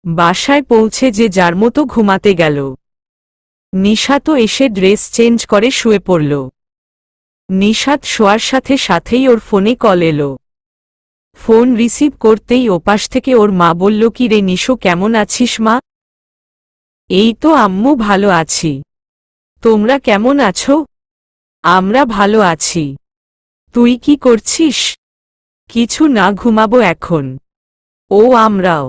বাসায় পৌঁছে যে যার মতো ঘুমাতে গেল। নিশাতও এসে ড্রেস চেঞ্জ করে শুয়ে পড়ল। নিশাত শোয়ার সাথে সাথেই ওর ফোনে কল এলো। ফোন রিসিভ করতেই ওপাশ থেকে ওর মা বলল, কি রে নিশো, কেমন আছিস মা? এই তো আম্মু, ভালো আছি। তোমরা কেমন আছো? আমরা ভালো আছি। তুই কি করছিস? কিছু না, ঘুমাবো এখন। ও আমরাও।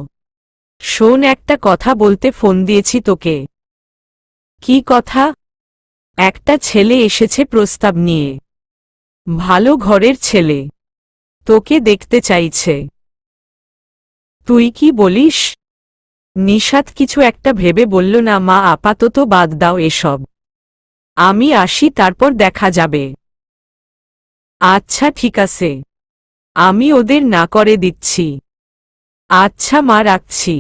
শোন, একটা কথা বলতে ফোন দিয়েছি তোকে। কি কথা? একটা ছেলে এসেছে প্রস্তাব নিয়ে। ভালো ঘরের ছেলে, তোকে দেখতে চাইছে। তুই কি বলিস? নিশাত কিছু একটা ভেবে বলল, না মা, আপাতত বাদ দাও এসব। আমি আসি, তারপর দেখা যাবে। আচ্ছা ঠিক আছে, আমি ওদের না করে দিচ্ছি। আচ্ছা মা, রাখছি।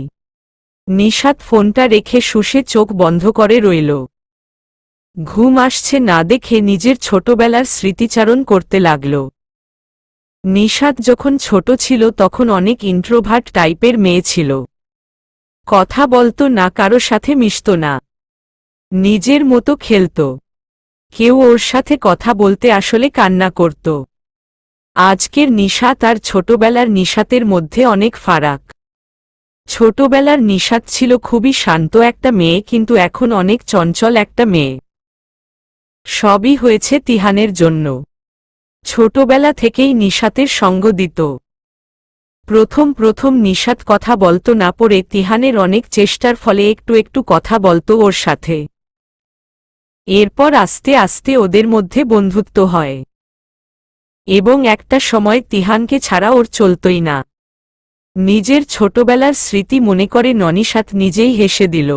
নিশাত ফোনটা রেখে শুষে চোখ বন্ধ করে রইল। ঘুম আসছে না দেখে নিজের ছোটবেলার স্মৃতিচারণ করতে লাগল। নিশাত যখন ছোট ছিল তখন অনেক ইন্ট্রোভার্ট টাইপের মেয়ে ছিল। কথা বলতো না, কারো সাথে মিশত না, নিজের মতো খেলত। কেউ ওর সাথে কথা বলতে আসলে কান্না করত। আজকের নিশাত আর ছোটবেলার নিশাতের মধ্যে অনেক ফারাক। ছোটবেলার নিশাত ছিল খুবই শান্ত একটা মেয়ে, কিন্তু এখন অনেক চঞ্চল একটা মেয়ে। সবই হয়েছে তিহানের জন্য। ছোটবেলা থেকেই নিশাতের সঙ্গ দিত। প্রথম প্রথম নিশাত কথা বলতো না, পড়ে তিহানের অনেক চেষ্টার ফলে একটু একটু কথা বলতো ওর সাথে। এরপর আস্তে আস্তে ওদের মধ্যে বন্ধুত্ব হয় এবং একটা সময় তিহানকে ছাড়া ওর চলতই না। নিজের ছোটবেলার স্মৃতি মনে করে ননিশাত নিজেই হেসে দিল।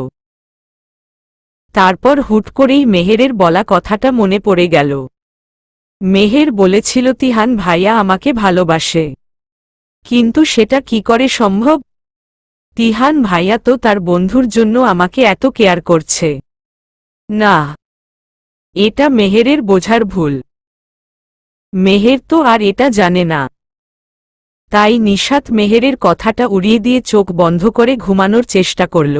তারপর হুট করেই মেহেরের বলা কথাটা মনে পড়ে গেল। মেহের বলেছিল, তিহান ভাইয়া আমাকে ভালোবাসে। কিন্তু সেটা কি করে সম্ভব? তিহান ভাইয়া তো তার বন্ধুর জন্য আমাকে এত কেয়ার করছে। না, এটা মেহেরের বোঝার ভুল। মেহের তো আর এটা জানে না। তাই নিশাত মেহেরের কথাটা উড়িয়ে দিয়ে চোখ বন্ধ করে ঘুমানোর চেষ্টা করল।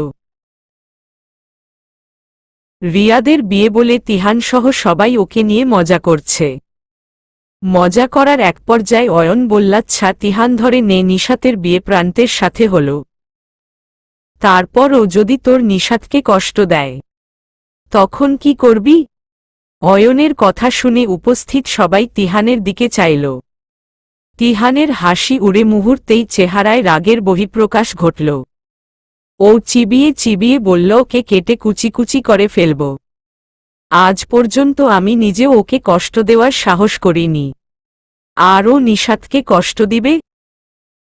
রিয়াদের বিয়ে বলে তিহানসহ সবাই ওকে নিয়ে মজা করছে। মজা করার এক পর্যায়ে অয়ন বললাচ্ছা, তিহান ধরে নে, নিশাতের বিয়ে প্রান্তের সাথে হল। তারপরও যদি তোর নিশাতকে কষ্ট দেয়, তখন কি করবি? অয়নের কথা শুনে উপস্থিত সবাই তিহানের দিকে চাইল। তিহানের হাসি উড়ে মুহূর্তেই চেহারায় রাগের বহিঃপ্রকাশ ঘটল। ও চিবিয়ে চিবিয়ে বলল, ওকে কেটে কুচি কুচি করে ফেলব। আজ পর্যন্ত আমি নিজেও ওকে কষ্ট দেওয়ার সাহস করিনি, আর ও নিশাতকে কষ্ট দিবে?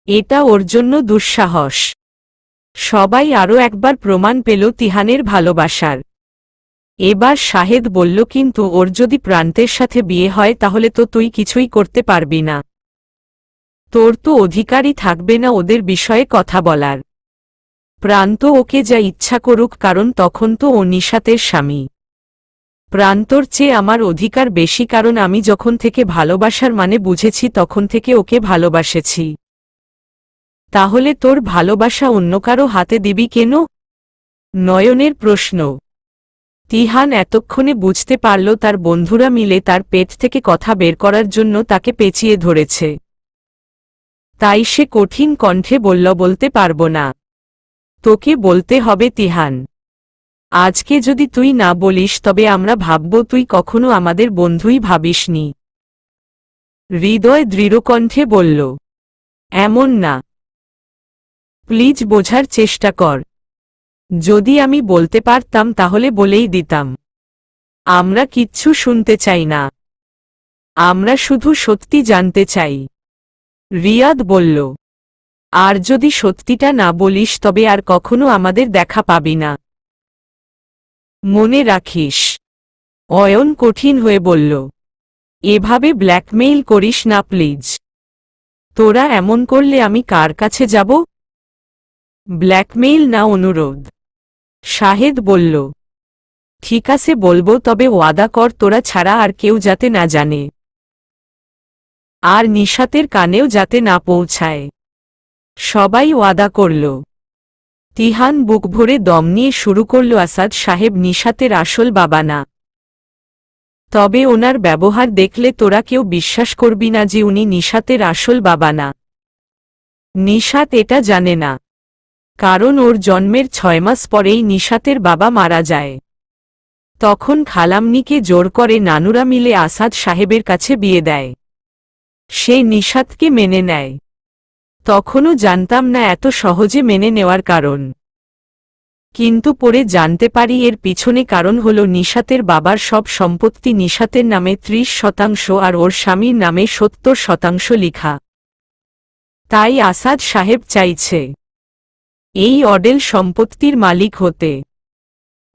এটা ওর জন্য দুঃসাহস। সবাই আরও একবার প্রমাণ পেল তিহানের ভালোবাসার। এবার শাহেদ বলল, কিন্তু ওর যদি প্রান্তের সাথে বিয়ে হয় তাহলে তো তুই কিছুই করতে পারবি না। তোর তো অধিকারই থাকবে না ওদের বিষয়ে কথা বলার। প্রান্ত ওকে যা ইচ্ছা করুক, কারণ তখন তো ও নিশাতের স্বামী। প্রান্তর চেয়ে আমার অধিকার বেশি, কারণ আমি যখন থেকে ভালোবাসার মানে বুঝেছি তখন থেকে ওকে ভালোবাসেছি। তাহলে তোর ভালোবাসা অন্য কারো হাতে দিবি কেন? নয়নের প্রশ্ন। তিহান এতক্ষণে বুঝতে পারল তার বন্ধুরা মিলে তার পেট থেকে কথা বের করার জন্য তাকে পেঁচিয়ে ধরেছে। তাই সে কঠিন কণ্ঠে বলল, বলতে পারবো না। তোকে বলতে হবে তিহান। আজকে যদি তুই না বলিস তবে আমরা ভাবব তুই কখনো আমাদের বন্ধুই ভাবিসনি। হৃদয় দৃঢ়কণ্ঠে বলল, এমন না। প্লিজ বোঝার চেষ্টা কর। যদি আমি বলতে পারতাম তাহলে বলেই দিতাম। আমরা কিচ্ছু শুনতে চাই না, আমরা শুধু সত্যি জানতে চাই। রিয়াদ বলল, আর যদি সত্যিটা না বলিস তবে আর কখনো আমাদের দেখা পাবি না। মনে রাখিস। অয়ন কঠিন হয়ে বলল, এভাবে ব্ল্যাকমেইল করিস না প্লিজ। তোরা এমন করলে আমি কার কাছে যাব? ব্ল্যাকমেইল না, অনুরোধ। শাহেদ বলল, ঠিক আছে বলবো, তবে ওয়াদা কর তোরা ছাড়া আর কেউ যাতে না জানে, আর নিশাতের কানেও যাতে না পৌঁছায়। সবাই ওয়াদা করল। তিহান বুক ভরে দম নিয়ে শুরু করল, আসাদ সাহেব নিশাতের আসল বাবা না। তবে ওনার ব্যবহার দেখলে তোরা কেউ বিশ্বাস করবি না যে উনি নিশাতের আসল বাবা না। নিশাত এটা জানে না, কারণ ওর জন্মের 6 মাস পরেই নিশাতের বাবা মারা যায়। তখন খালাম্নিকে জোর করে নানুরা মিলে আসাদ সাহেবের কাছে বিয়ে দেয়। সে নিশাতকে মেনে নেয়। তখনও জানতাম না এত সহজে মেনে নেওয়ার কারণ, কিন্তু পরে জানতে পারি এর পিছনে কারণ হল নিশাতের বাবার সব সম্পত্তি নিশাতের নামে 30% আর ওর স্বামীর নামে 70% লিখা। তাই আসাদ সাহেব চাইছে এই অডেল সম্পত্তির মালিক হতে।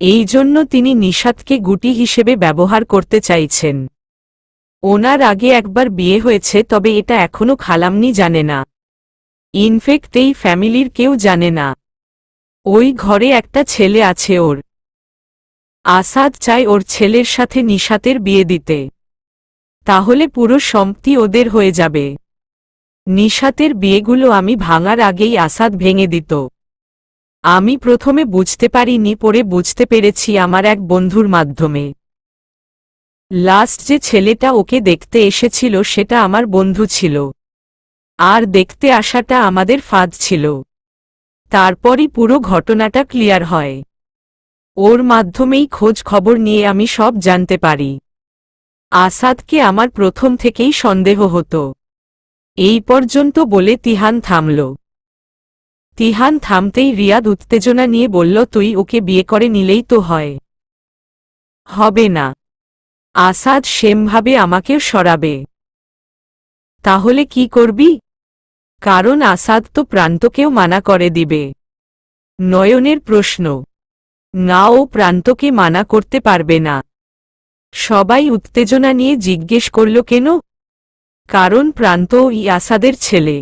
এই জন্য তিনি নিশাতকে গুটি হিসেবে ব্যবহার করতে চাইছেন। ওনার আগে একবার বিয়ে হয়েছে, তবে এটা এখনো খালাম্নি জানে না। ইনফেক্ট এই ফ্যামিলির কেউ জানে না। ওই ঘরে একটা ছেলে আছে ওর। আসাদ চায় ওর ছেলের সাথে নিশাতের বিয়ে দিতে, তাহলে পুরো সম্পত্তি ওদের হয়ে যাবে। নিশাতের বিয়েগুলো আমি ভাঙার আগেই আসাদ ভেঙে দিত। আমি প্রথমে বুঝতে পারিনি, পরে বুঝতে পেরেছি আমার এক বন্ধুর মাধ্যমে। লাস্ট যে ছেলেটা ওকে দেখতে এসেছিল সেটা আমার বন্ধু ছিল, আর দেখতে আসাটা আমাদের ফাঁদ ছিল। তারপরই পুরো ঘটনাটা ক্লিয়ার হয়। ওর মাধ্যমেই খোঁজ খবর নিয়ে আমি সব জানতে পারি। আসাদকে আমার প্রথম থেকেই সন্দেহ হতো। এই পর্যন্ত বলে তিহান থামল। তিহান থামতেই রিয়াদ উত্তেজনা নিয়ে বলল, তুই ওকে বিয়ে করে নিলেই তো হয়। হবে না, আসাদ সেমভাবে আমাকেও সরাবে। তাহলে কি করবি? কারণ আসাদ তো প্রান্তকেও মানা করে দিবে। নয়নের প্রশ্ন। না, ও প্রান্তকে মানা করতে পারবে না। সবাই উত্তেজনা নিয়ে জিজ্ঞেস করল, কেন? কারণ প্রান্ত ই আসাদের ছেলে।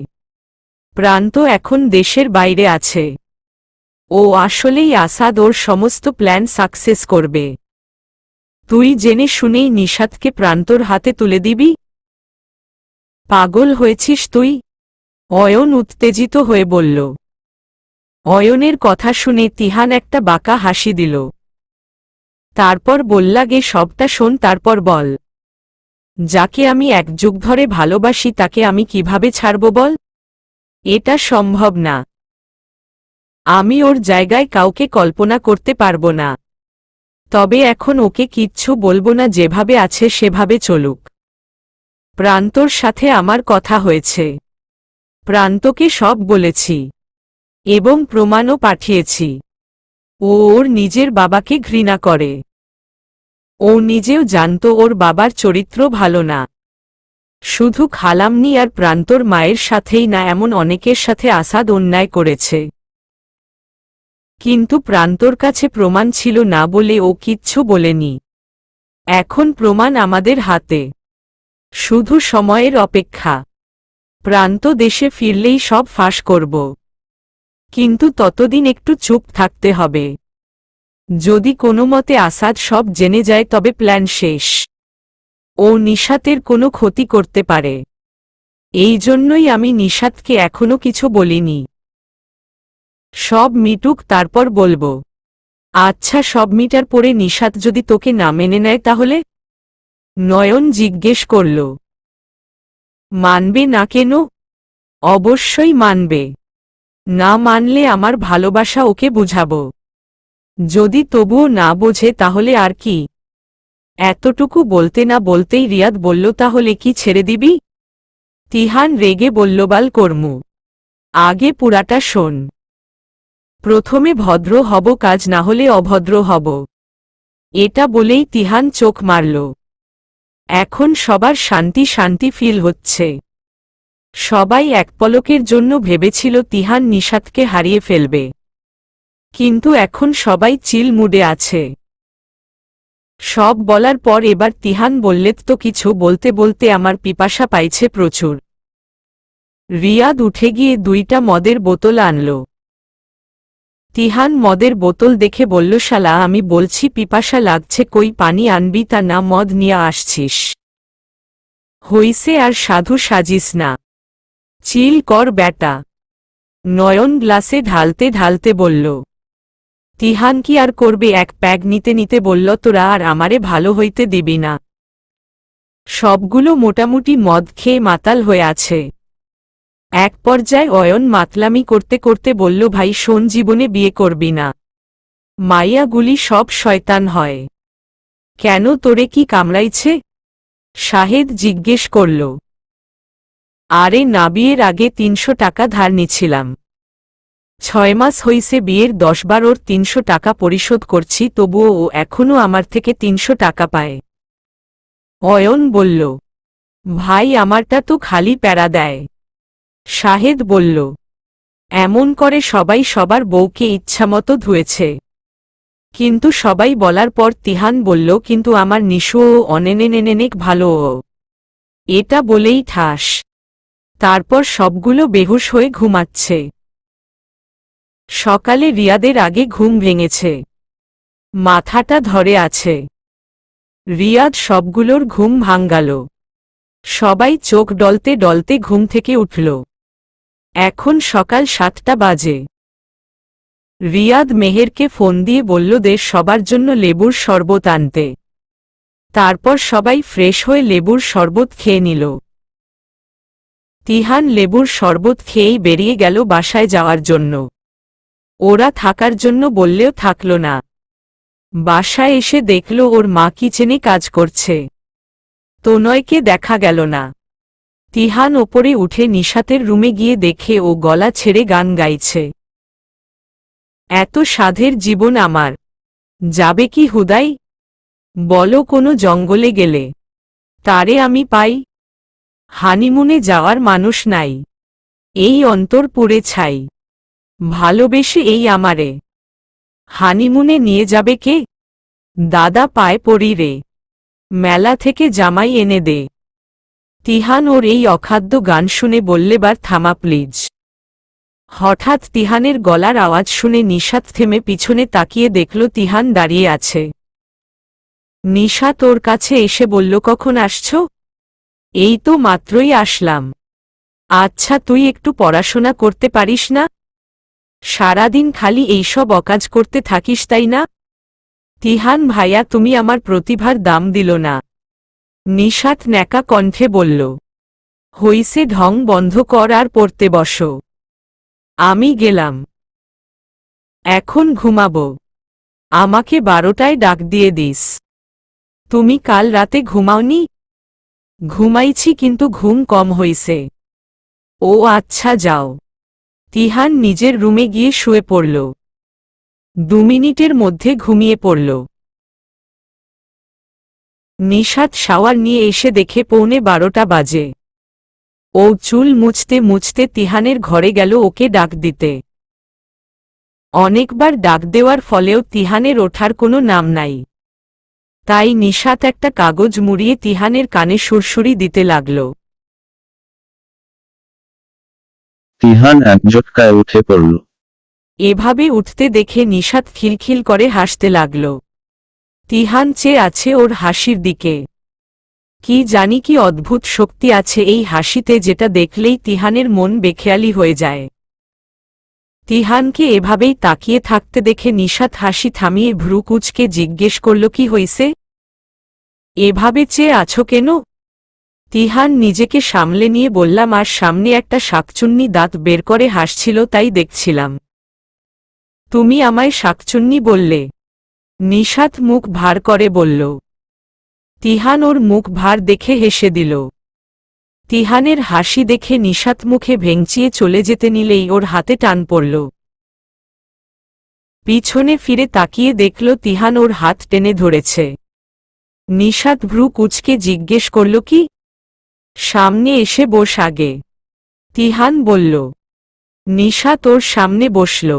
প্রান্ত এখন দেশের বাইরে আছে। ও আসলেই আসাদ ওর সমস্ত প্ল্যান সাকসেস করবে। তুই জেনে শুনেই নিশাতকে প্রান্তর হাতে তুলে দিবি? পাগল হয়েছিস তুই? অয়ন উত্তেজিত হয়ে বলল। অয়নের কথা শুনে তিহান একটা বাঁকা হাসি দিল। তারপর বললাগে, সবটা শোন, তারপর বল। যাকে আমি 1 যুগ ধরে ভালোবাসি তাকে আমি কিভাবে ছাড়ব বল? এটা সম্ভব না। আমি ওর জায়গায় কাউকে কল্পনা করতে পারবো না। তবে এখন ওকে কিচ্ছু বলবো না, যেভাবে আছে সেভাবে চলুক। প্রান্তর সাথে আমার কথা হয়েছে। প্রান্তকে সব বলেছি এবং প্রমাণও পাঠিয়েছি। ও ওর নিজের বাবাকে ঘৃণা করে। ও নিজেও জানত ওর বাবার চরিত্র ভালো না। শুধু খালাম্নি আর প্রান্তর মায়ের সাথেই না, এমন অনেকের সাথে আসাদ অন্যায় করেছে। কিন্তু প্রান্তর কাছে প্রমাণ ছিল না বলে ও কিচ্ছু বলেনি। এখন প্রমাণ আমাদের হাতে, শুধু সময়ের অপেক্ষা। প্রান্ত দেশে ফিরলেই সব ফাঁস করব। কিন্তু ততদিন একটু চুপ থাকতে হবে। যদি কোনো মতে আসাদ সব জেনে যায় তবে প্ল্যান শেষ। ও নিশাতের কোনো ক্ষতি করতে পারে। এই জন্যই আমি নিশাতকে এখনো কিছু বলিনি। সব মিটুক তারপর বলবো। আচ্ছা, সব মিটার পরে নিশাত যদি তোকে না মেনে নেয় তাহলে? নয়ন জিজ্ঞেস করল। মানবে না কেন? অবশ্যই মানবে। না মানলে আমার ভালোবাসা ওকে বুঝাবো। যদি তবুও না বোঝে তাহলে আর কি? এতটুকু বলতে না বলতেই রিয়াদ বলল, তাহলে কি ছেড়ে দিবি? তিহান রেগে বলল, বাল কর্মু, আগে পুরাটা শোন। প্রথমে ভদ্র হব, কাজ না হলে অভদ্র হব। এটা বলেই তিহান চোখ মারল। এখন সবার শান্তি শান্তি ফিল হচ্ছে। সবাই এক পলকের জন্য ভেবেছিল তিহান নিশাতকে হারিয়ে ফেলবে, কিন্তু এখন সবাই চিল মুডে আছে। সব বলার পর এবার তিহান বললে, তো কিছু বলতে বলতে আমার পিপাসা পাইছে প্রচুর। রিয়াদ উঠে গিয়ে 2টা মদের বোতল আনল। তিহান মদের বোতল দেখে বলল, শালা, আমি বলছি পিপাসা লাগছে, কই পানি আনবি, তা না মদ নিয়ে আসছিস। হইছে আর সাধু সাজিস না, চিল কর ব্যাটা। নয়ন গ্লাসে ঢালতে ঢালতে বলল। তিহান কি আর করবে, এক প্যাগ নিতে নিতে বলল, তোরা আর আমারে ভালো হইতে দিবি না। সবগুলো মোটামুটি মদ খেয়ে মাতাল হয়ে আছে। এক পর্যায়ে অয়ন মাতলামি করতে করতে বলল, ভাই শোন, জীবনে বিয়ে করবি না। মাইয়াগুলি সব শয়তান হয়। কেন, তোরে কি কামড়াইছে? শাহেদ জিজ্ঞেস করল। আরে না, বিয়ের আগে ৩০০ টাকা ধার নিছিলাম। ৬ মাস হইছে বিয়ের, ১০ বার ওর ৩০০ টাকা পরিশোধ করছি, তবুও ও এখনও আমার থেকে ৩০০ টাকা পায়। অয়ন বলল, ভাই আমারটা তো খালি প্যারা দেয়। শাহেদ বলল, এমন করে সবাই সবার বউকে ইচ্ছামতো ধুয়েছে। কিন্তু সবাই বলার পর তিহান বলল, কিন্তু আমার নিশু ও অনেক ভালো ও। এটা বলেই ঠাস। তারপর সবগুলো বেহুশ হয়ে ঘুমাচ্ছে। সকালে রিয়াদের আগে ঘুম ভেঙেছে। মাথাটা ধরে আছে। রিয়াদ সবগুলোর ঘুম ভাঙ্গাল। সবাই চোখ ডলতে ডলতে ঘুম থেকে উঠল। এখন সকাল ৭টা বাজে। রিয়াদ মেহেরকে ফোন দিয়ে বলল, সবার জন্য লেবুর শরবত আনতে। তারপর সবাই ফ্রেশ হয়ে লেবুর শরবত খেয়ে নিল। তিহান লেবুর শরবত খেয়েই বেরিয়ে গেল বাসায় যাওয়ার জন্য। ওরা থাকার জন্য বললেও থাকল না। বাসায় এসে দেখল ওর মা কিচেনে কাজ করছে। তনয়কে দেখা গেল না। তিহান ওপরে উঠে নিশাতের রুমে গিয়ে দেখে ও গলা ছেড়ে গান গাইছে। এত সাধের জীবন আমার যাবে কি হুদাই? বলো, কোনো জঙ্গলে গেলে তারে আমি পাই? হানিমুনে যাওয়ার মানুষ নাই, এই অন্তর পুড়ে ছাই। ভালোবেসে এই আমারে হানিমুনে নিয়ে যাবে কে? দাদা পায় পড়ি রে, মেলা থেকে জামাই এনে দে। তিহান ওর এই অখাদ্য গান শুনে বললে, বার থামা প্লিজ। হঠাৎ তিহানের গলার আওয়াজ শুনে নিশাত থেমে পিছনে তাকিয়ে দেখল তিহান দাঁড়িয়ে আছে। নিশাত ওর কাছে এসে বলল, কখন আসছ? এই তো মাত্রই আসলাম। আচ্ছা, তুই একটু পড়াশোনা করতে পারিস না? সারাদিন খালি এইসব অকাজ করতে থাকিস, তাই না? তিহান ভাইয়া, তুমি আমার প্রতিভার দাম দিল না। নিশাত ন্যাকা কণ্ঠে বলল, হইছে, ঢং বন্ধ কর আর পড়তে বসো। আমি গেলাম, এখন ঘুমাবো। আমাকে 12টায় ডাক দিয়ে দিস। তুমি কাল রাতে ঘুমাওনি? ঘুমাইছি, কিন্তু ঘুম কম হইছে। ও আচ্ছা, যাও। তিহান নিজের রুমে গিয়ে শুয়ে পড়ল। 2 মিনিটের মধ্যে ঘুমিয়ে পড়ল। নিশাত শাওয়ার নিয়ে এসে দেখে 11:45 বাজে। ও চুল মুছতে মুছতে তিহানের ঘরে গেল ওকে ডাক দিতে। অনেকবার ডাক দেওয়ার ফলেও তিহানের ওঠার কোনো নাম নাই। তাই নিশাত একটা কাগজ মুড়িয়ে তিহানের কানে সুরসুরি দিতে লাগল। তিহান এক ঝটকায় উঠে পড়ল। এভাবে উঠতে দেখে নিশাত খিলখিল করে হাসতে লাগল। তিহান চেয়ে আছে ওর হাসির দিকে। কি জানি কি অদ্ভুত শক্তি আছে এই হাসিতে, যেটা দেখলেই তিহানের মন বেখেয়ালি হয়ে যায়। তিহানকে এভাবেই তাকিয়ে থাকতে দেখে নিশাত হাসি থামিয়ে ভ্রু কুঁচকে জিজ্ঞেস করল, কি হইছে? এভাবে চেয়ে আছো কেন? তিহান নিজেকে সামলে নিয়ে বললাম, আর সামনে একটা শাকচুন্নি দাঁত বের করে হাসছিল, তাই দেখছিলাম। তুমি আমায় শাকচুন্নি বললে? নিশাত মুখ ভার করে বলল। তিহান ওর মুখ ভার দেখে হেসে দিল। তিহানের হাসি দেখে নিশাত মুখে ভেঙচিয়ে চলে যেতে নিলেই ওর হাতে টান পড়ল। পিছনে ফিরে তাকিয়ে দেখল তিহান ওর হাত টেনে ধরেছে। নিশাত ভ্রু কুঁচকে জিজ্ঞেস করল, কি? সামনে এসে বস আগে। তিহান বলল। নিশাত ওর সামনে বসল।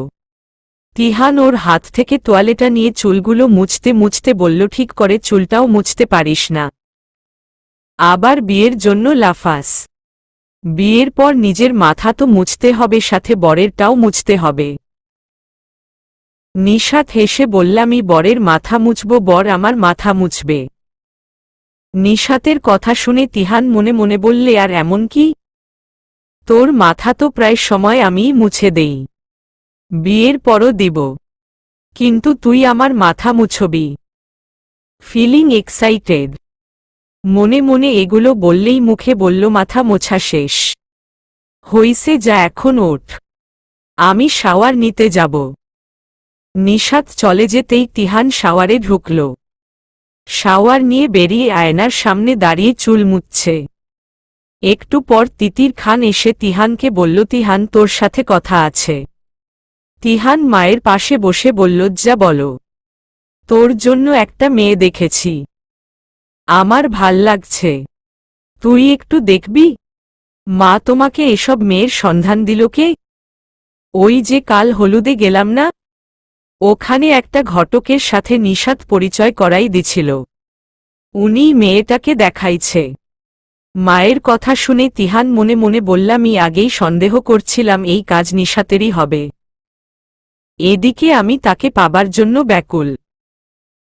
তিহান ওর হাত থেকে তোয়ালেটা নিয়ে চুলগুলো মুছতে মুছতে বলল, ঠিক করে চুলটাও মুছতে পারিস না? আবার বিয়ের জন্য লাফাস? বিয়ের পর নিজের মাথা তো মুছতে হবে, সাথে বরেরটাও মুছতে হবে। নিশাত হেসে বললামই বরের মাথা মুছব, বর আমার মাথা মুছবে। নিশাতের কথা শুনে তিহান মনে মনে বললে, আর এমন কি? তোর মাথা তো প্রায় সময় আমিই মুছে দেই, বিয়ের পরও দিব, কিন্তু তুই আমার মাথা মুছবি। Feeling excited. মনে মনে এগুলো বললেই মুখে বলল মাথা মোছা শেষ হইছে, যা এখন ওঠ, আমি শাওয়ার নিতে যাব। নিশাত চলে যেতেই তিহান শাওয়ারে ঢুকল। শাওয়ার নিয়ে বেরিয়ে আয়নার সামনে দাঁড়িয়ে চুল মুছছে। একটু পর তিতির খান এসে তিহানকে বলল, তিহান, তোর সাথে কথা আছে। তিহান মায়ের পাশে বসে বলল, যা বলো। তোর জন্য একটা মেয়ে দেখেছি, আমার ভাল লাগছে, তুই একটু দেখবি। মা তোমাকে এসব মেয়ের সন্ধান দিল কে? ওই যে কাল হলুদে গেলাম না, ওখানে একটা ঘটকের সাথে নিশাত পরিচয় করাই দিছিল, উনি মেয়েটাকে দেখাইছে। মায়ের কথা শুনে তিহান মনে মনে বললামই আগেই সন্দেহ করছিলাম এই কাজ নিশাতেরই হবে। এদিকে আমি তাকে পাবার জন্য ব্যাকুল,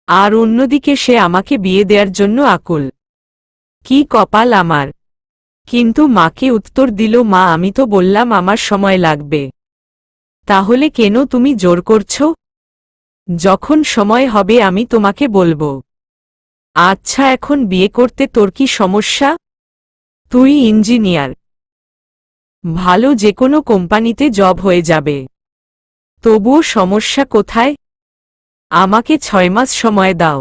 আর অন্যদিকে সে আমাকে বিয়ে দেওয়ার জন্য আকুল। কি কপাল আমার! কিন্তু মাকে উত্তর দিল, মা, আমি তো বললাম আমার সময় লাগবে। তাহলে কেন তুমি জোর করছো? যখন সময় হবে আমি তোমাকে বলবো। আচ্ছা, এখন বিয়ে করতে তোর কি সমস্যা? তুই ইঞ্জিনিয়ার, ভালো যে কোনো কোম্পানিতে জব হয়ে যাবে। তবুও সমস্যা কোথায়? আমাকে 6 মাস সময় দাও,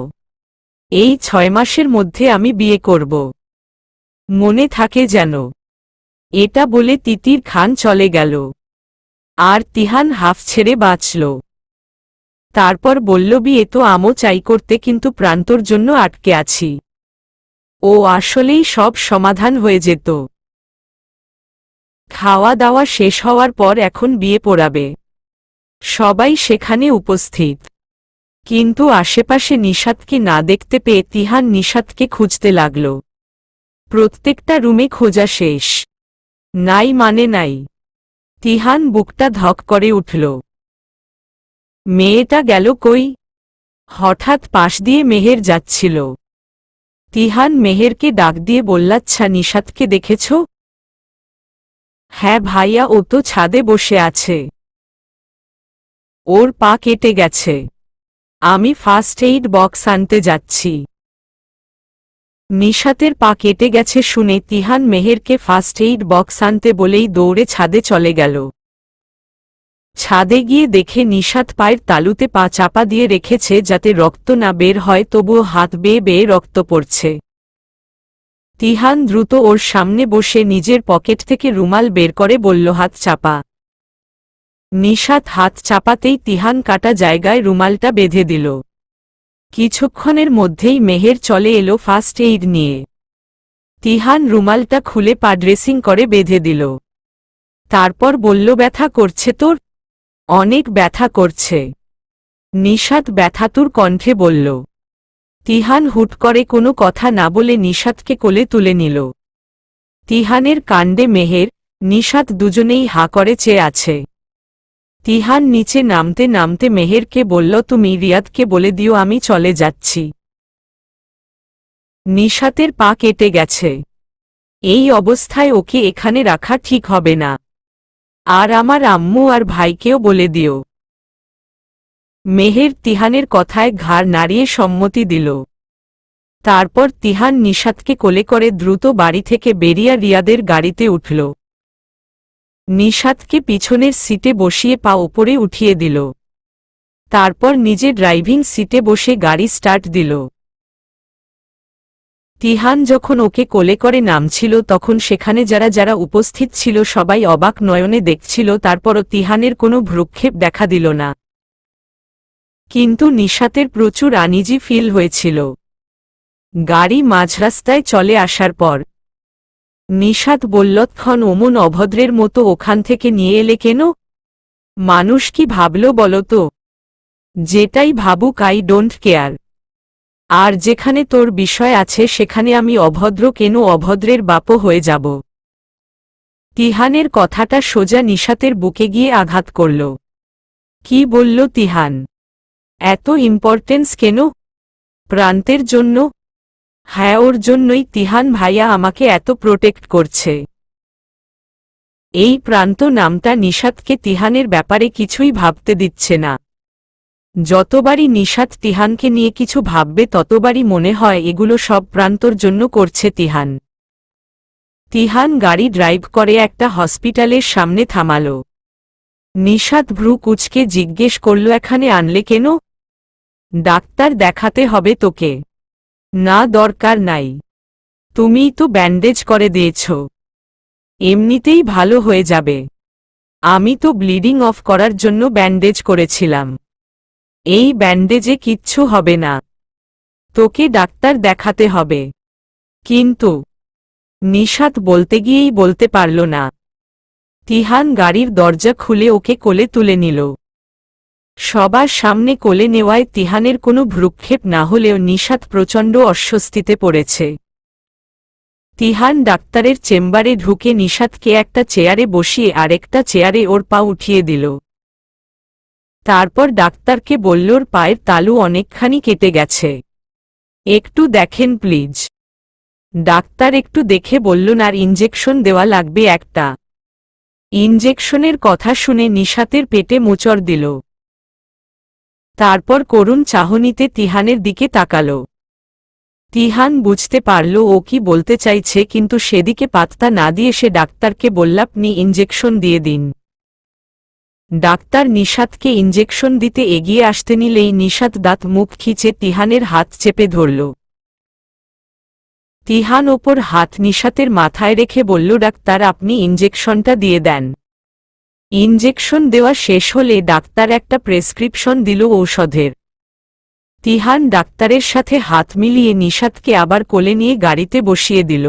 এই 6 মাসের মধ্যে আমি বিয়ে করব, মনে থাকে যেন। এটা বলে তিতির খান চলে গেল, আর তিহান হাফ ছেড়ে বাঁচল। তারপর বলল, বিয়ে তো আমও চাই করতে, কিন্তু প্রান্তর জন্য আটকে আছি। ও আসলেই সব সমাধান হয়ে যেত। খাওয়া দাওয়া শেষ হওয়ার পর এখন বিয়ে পড়াবে, সবাই সেখানে উপস্থিত। কিন্তু আশেপাশে নিশাতকে না দেখতে পেয়ে তিহান নিশাতকে খুঁজতে লাগল। প্রত্যেকটা রুমে খোঁজা শেষ, নাই মানে নাই। তিহান বুকটা ধক করে উঠল। মেয়েটা গেল কই? হঠাৎ পাশ দিয়ে মেহের যাচ্ছিল। তিহান মেহেরকে ডাক দিয়ে বললাচ্ছা, নিশাতকে দেখেছ? হ্যাঁ ভাইয়া, ও তো ছাদে বসে আছে, ওর পা কেটে গেছে, আমি ফার্স্ট এইড বক্স আনতে যাচ্ছি। নিশাতের পা কেটে গেছে শুনে তিহান মেহেরকে ফার্স্ট এইড বক্স আনতে বলেই দৌড়ে ছাদে চলে গেল। ছাদে গিয়ে দেখে নিশাত পায়ের তালুতে পা চাপা দিয়ে রেখেছে যাতে রক্ত না বের হয়, তবুও হাত বেয়ে বেয়ে রক্ত পড়ছে। তিহান দ্রুত ওর সামনে বসে নিজের পকেট থেকে রুমাল বের করে বলল, হাত চাপা। নিশাত হাত চাপাতেই তিহান কাটা জায়গায় রুমালটা বেঁধে দিল। কিছুক্ষণের মধ্যেই মেহের চলে এলো ফার্স্ট এইড নিয়ে। তিহান রুমালটা খুলে পা ড্রেসিং করে বেঁধে দিল। তারপর বলল, ব্যথা করছে তোর? অনেক ব্যথা করছে, নিশাত ব্যথাতুর কণ্ঠে বলল। তিহান হুট করে কোনো কথা না বলে নিশাতকে কোলে তুলে নিল। তিহানের কাণ্ডে মেহের, নিশাত দুজনেই হা করে চেয়ে আছে। তিহান নিচে নামতে নামতে মেহেরকে বলল, তুমি রিয়াদকে বলে দিও আমি চলে যাচ্ছি। নিশাতের পা কেটে গেছে, এই অবস্থায় ওকে এখানে রাখা ঠিক হবে না, আর আমার আম্মু আর ভাইকেও বলে দিও। মেহের তিহানের কথায় ঘাড় নাড়িয়ে সম্মতি দিল। তারপর তিহান নিশাতকে কোলে করে দ্রুত বাড়ি থেকে বেরিয়ে রিয়াদের গাড়িতে উঠল। নিশাতকে পিছনের সিটে বসিয়ে পা উপরে উঠিয়ে দিল। তারপর নিজে ড্রাইভিং সিটে বসে গাড়ি স্টার্ট দিল। তিহান যখন ওকে কোলে করে নামছিল তখন সেখানে যারা যারা উপস্থিত ছিল সবাই অবাক নয়নে দেখছিল। তারপরও তিহানের কোনো ভ্রুক্ষেপ দেখা দিল না। কিন্তু নিশাতের প্রচুর আনইজি ফিল হয়েছিল। গাড়ি মাঝরাস্তায় চলে আসার পর নিশাত বলল, ক্ষণ অমন অভদ্রের মতো ওখান থেকে নিয়ে এলে কেন? মানুষ কি ভাবল বলো তো? যেটাই ভাবুক, আই ডোন্ট কেয়ার। আর যেখানে তোর বিষয় আছে সেখানে আমি অভদ্র কেন অভদ্রের বাপও হয়ে যাব। তিহানের কথাটা সোজা নিশাতের বুকে গিয়ে আঘাত করল। কি বলল তিহান? এত ইম্পর্টেন্স কেন? প্রান্তের জন্য? হ্যাঁ, ওর জন্যই তিহান ভাইয়া আমাকে এত প্রোটেক্ট করছে। এই প্রান্ত নামটা নিশাতকে তিহানের ব্যাপারে কিছুই ভাবতে দিচ্ছে না। যতবারই নিশাত তিহানকে নিয়ে কিছু ভাববে ততবারই মনে হয় এগুলো সব প্রান্তর জন্য করছে তিহান। তিহান গাড়ি ড্রাইভ করে একটা হসপিটালের সামনে থামাল। নিশাত ভ্রু কুঁচকে জিজ্ঞেস করল, এখানে আনলে কেন? ডাক্তার দেখাতে হবে তোকে। না, দরকার নাই, তুমিই তো ব্যান্ডেজ করে দিয়েছ, এমনিতেই ভালো হয়ে যাবে। আমি তো ব্লিডিং অফ করার জন্য ব্যান্ডেজ করেছিলাম, এই ব্যান্ডেজে কিচ্ছু হবে না, তোকে ডাক্তার দেখাতে হবে। কিন্তু নিশাত বলতে গিয়েই বলতে পারল না। তিহান গাড়ির দরজা খুলে ওকে কোলে তুলে নিল। সবার সামনে কোলে নেওয়ায় তিহানের কোনো ভ্রুক্ষেপ না হলেও নিশাত প্রচণ্ড অস্বস্তিতে পড়েছে। তিহান ডাক্তারের চেম্বারে ঢুকে নিশাতকে একটা চেয়ারে বসিয়ে আরেকটা চেয়ারে ওর পা উঠিয়ে দিল। তারপর ডাক্তারকে বলল, ওর পায়ের তালু অনেকখানি কেটে গেছে, একটু দেখেন প্লিজ। ডাক্তার একটু দেখে বলল, আর ইঞ্জেকশন দেওয়া লাগবে একটা। ইঞ্জেকশনের কথা শুনে নিশাতের পেটে মোচড় দিল। তারপর করুণ চাহনিতে তিহানের দিকে তাকাল। তিহান বুঝতে পারল ও কি বলতে চাইছে, কিন্তু সেদিকে পাত্তা না দিয়ে সে ডাক্তারকে বলল, আপনি ইঞ্জেকশন দিয়ে দিন। ডাক্তার নিশাতকে ইঞ্জেকশন দিতে এগিয়ে আসতে নিলেই নিশাত দাঁত মুখ খিচে তিহানের হাত চেপে ধরল। তিহান ওপর হাত নিশাতের মাথায় রেখে বলল, ডাক্তার আপনি ইঞ্জেকশনটা দিয়ে দেন। ইঞ্জেকশন দেওয়া শেষ হলে ডাক্তার একটা প্রেসক্রিপশন দিল ঔষধের। তিহান ডাক্তারের সাথে হাত মিলিয়ে নিশাতকে আবার কোলে নিয়ে গাড়িতে বসিয়ে দিল।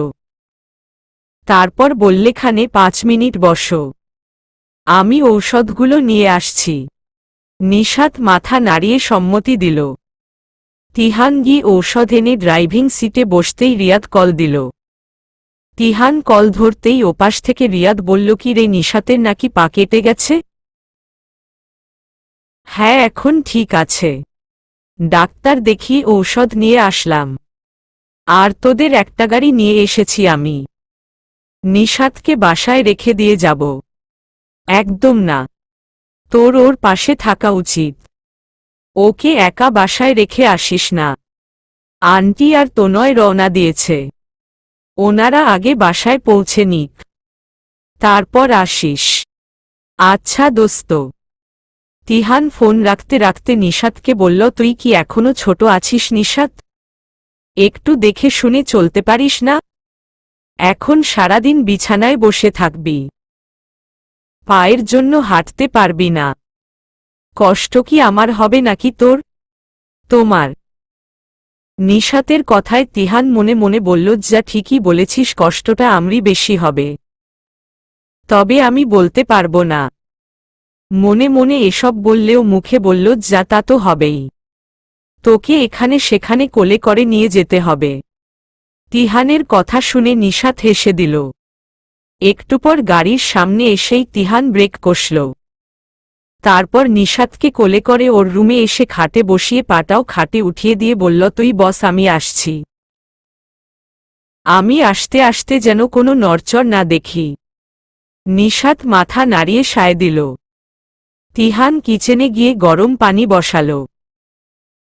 তারপর বললে, খানে 5 মিনিট বসো, আমি ঔষধগুলো নিয়ে আসছি। নিশাত মাথা নাড়িয়ে সম্মতি দিল। তিহান গিয়ে ঔষধ এনে ড্রাইভিং সিটে বসতেই রিয়াদ কল দিল। তিহান কল ধরতেই ওপাশ থেকে রিয়াদ বলল, কি রে, নিশাতের নাকি পা কেটে গেছে? হ্যাঁ, এখন ঠিক আছে, ডাক্তার দেখিয়ে ঔষধ নিয়ে আসলাম। আর তোদের একটা গাড়ি নিয়ে এসেছি আমি। নিশাতকে বাসায় রেখে দিয়ে যাব? একদম না, তোর ওর পাশে থাকা উচিত। ওকে একা বাসায় রেখে আসিস না। আন্টি আর তনয় রওনা দিয়েছে, ওনারা আগে বাসায় পৌঁছে নিক, তারপর আসিস। আচ্ছা দোস্ত। তিহান ফোন রাখতে রাখতে নিশাতকে বলল, তুই কি এখনো ছোট আছিস নিশাত? একটু দেখে শুনে চলতে পারিস না? এখন সারাদিন বিছানায় বসে থাকবি, পায়ের জন্য হাঁটতে পারবি না। কষ্ট কি আমার হবে নাকি তোর? তোমার। নিশাতের কথায় তিহান মনে মনে বলল, যা ঠিকই বলেছিস, কষ্টটা আমরি বেশি হবে, তবে আমি বলতে পারবো না। মনে মনে এসব বললেও মুখে বলল, যা তা তো হবেই, তোকে এখানে সেখানে কোলে করে নিয়ে যেতে হবে। তিহানের কথা শুনে নিশাত হেসে দিল। একটু পর গাড়ির সামনে এসেই তিহান ব্রেক কষল। তারপর নিশাতকে কোলে করে ওর রুমে এসে খাটে বসিয়ে পাটাও খাটে উঠিয়ে দিয়ে বলল, তুই বস, আমি আসছি। আমি আসতে আসতে যেন কোনো নড়চড় না দেখি। নিশাত মাথা নাড়িয়ে সায় দিল। তিহান কিচেনে গিয়ে গরম পানি বসাল।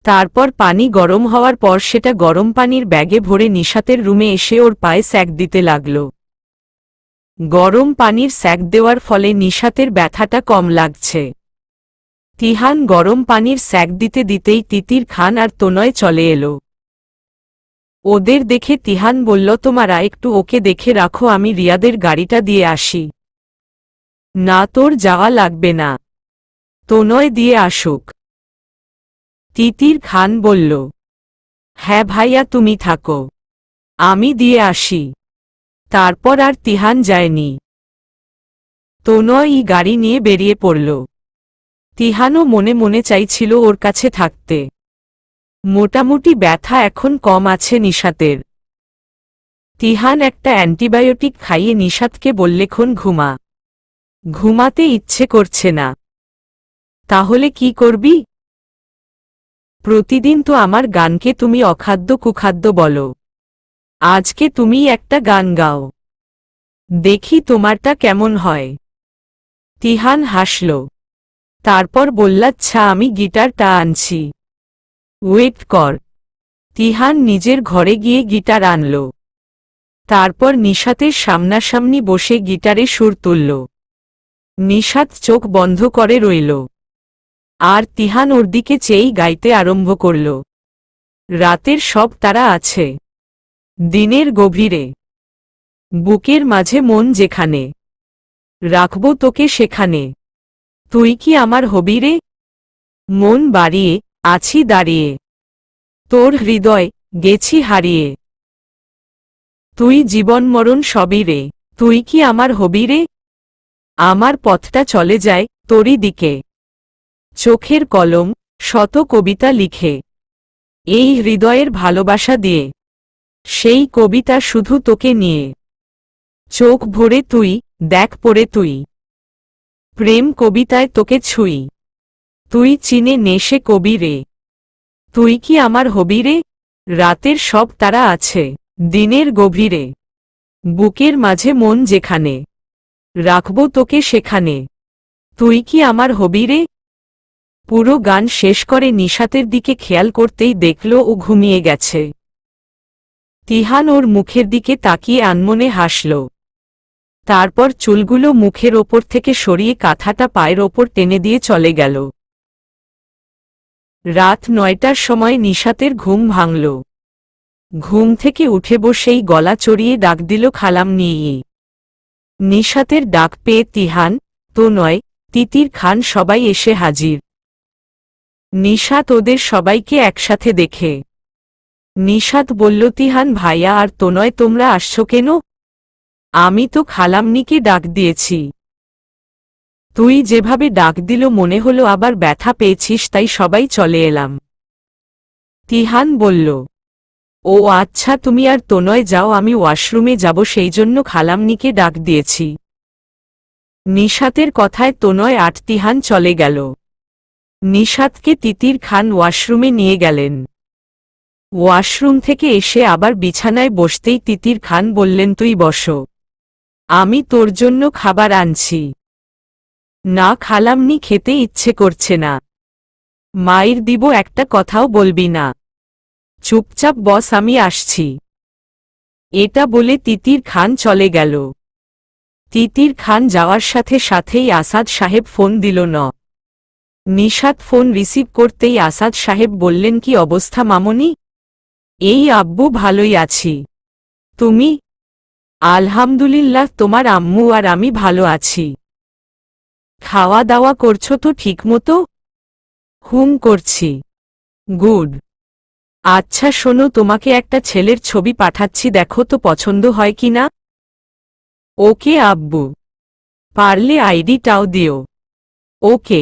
তারপর পানি গরম হওয়ার পর সেটা গরম পানির ব্যাগে ভরে নিশাতের রুমে এসে ওর পায়ে স্যাক দিতে লাগল। গরম পানির স্যাক দেওয়ার ফলে নিশাতের ব্যথাটা কম লাগছে। তিহান গরম পানির স্যাক দিতে দিতেই তিতির খান আর তনয় চলে এলো। ওদের দেখে তিহান বলল, তোমরা একটু ওকে দেখে রাখো, আমি রিয়াদের গাড়িটা দিয়ে আসি। না, তোর যাওয়া লাগবে না, তনয় দিয়ে আসুক। তিতির খান বলল, হ্যাঁ ভাইয়া, তুমি থাকো, আমি দিয়ে আসি। তারপর আর তিহান যায়নি। তনয় গাড়ি নিয়ে বেরিয়ে পড়ল। তিহানও মনে মনে চাইছিল ওর কাছে থাকতে। মোটামুটি ব্যথা এখন কম আছে নিশাতের। তিহান একটা অ্যান্টিবায়োটিক খাইয়ে নিশাতকে বললেখন ঘুমা। ঘুমাতে ইচ্ছে করছে না। তাহলে কি করবি? প্রতিদিন তো আমার গানকে তুমি অখাদ্য কুখাদ্য বলো, আজকে তুমি একটা গান গাও। দেখি তোমারটা কেমন হয়। তিহান হাসল। তারপর বললাচ্ছা আমি গিটারটা আনছি। ওয়েট কর। তিহান নিজের ঘরে গিয়ে গিটার আনল। তারপর নিশাতের সামনাসামনি বসে গিটারে সুর তুলল। নিশাত চোখ বন্ধ করে রইল। আর তিহান ওর দিকে চেয়েই গাইতে আরম্ভ করল। রাতের সব তারা আছে দিনের গভীরে, বুকের মাঝে মন যেখানে, রাখব তোকে সেখানে, তুই কি আমার হবি রে? মন বাড়িয়ে আছি দাঁড়িয়ে, তোর হৃদয় গেছি হারিয়ে, তুই জীবন মরণ সবই রে, তুই কি আমার হবি রে? আমার পথটা চলে যায় তোরই দিকে, চোখের কলম শত কবিতা লিখে, এই হৃদয়ের ভালোবাসা দিয়ে, সেই কবিতা শুধু তোকে নিয়ে, চোখ ভরে তুই দেখ পড়ে তুই, প্রেম কবিতায় তোকে ছুঁই, তুই চিনে নেশে কবি রে, তুই কি আমার হবি রে? রাতের সব তারা আছে দিনের গভীরে, বুকের মাঝে মন যেখানে, রাখব তোকে সেখানে, তুই কি আমার হবি রে? পুরো গান শেষ করে নিশাতের দিকে খেয়াল করতেই দেখল ও ঘুমিয়ে গেছে। তিহান ওর মুখের দিকে তাকিয়ে আনমনে হাসল। তারপর চুলগুলো মুখের ওপর থেকে সরিয়ে কাঁথাটা পায়ের ওপর টেনে দিয়ে চলে গেল। রাত ৯টার সময় নিশাতের ঘুম ভাঙল। ঘুম থেকে উঠে বসেই গলা চড়িয়ে ডাক দিল খালাম নিয়ে। নিশাতের ডাক পেয়ে তিহান, তনয়, তিতির খান সবাই এসে হাজির। নিশাত ওদের সবাইকে একসাথে দেখে নিশাত বলল, তিহান ভাইয়া আর তনয় তোমরা আসছো কেন? আমি তো খালামনিকে ডাক দিয়েছি। তুই যেভাবে ডাক দিল মনে হলো আবার ব্যথা পেয়েছিস, তাই সবাই চলে এলাম। তিহান বলল, ও আচ্ছা, তুমি আর তনয় যাও, আমি ওয়াশরুমে যাব, সেই জন্য খালামনিকে ডাক দিয়েছি। নিশাতের কথায় তনয় আর তিহান চলে গেল। নিশাতকে তিতির খান ওয়াশরুমে নিয়ে গেলেন। ওয়াশরুম থেকে এসে আবার বিছানায় বসতেই তিতির খান বললেন, তুই বসো, আমি তোর জন্য খাবার আনছি। না খালামনি, খেতে ইচ্ছে করছে না। মায়ের দিব, একটা কথাও বলবি না। চুপচাপ বস, আমি আসছি। এটা বলে তিতির খান চলে গেল। তিতির খান যাওয়ার সাথে সাথেই আসাদ সাহেব ফোন দিল। নিশাত ফোন রিসিভ করতেই আসাদ সাহেব বললেন, কি অবস্থা মামনি? এই আব্বু, ভালোই আছি। তুমি? আলহামদুলিল্লাহ, তোমার আম্মু আর আমি ভালো আছি। খাওয়া দাওয়া করছো তো ঠিকমতো? হুম, করছি। গুড। আচ্ছা শোনো, তোমাকে একটা ছেলের ছবি পাঠাচ্ছি, দেখো তো পছন্দ হয় কি না। ওকে আব্বু, পারলে আইডিটাও দিও। ওকে।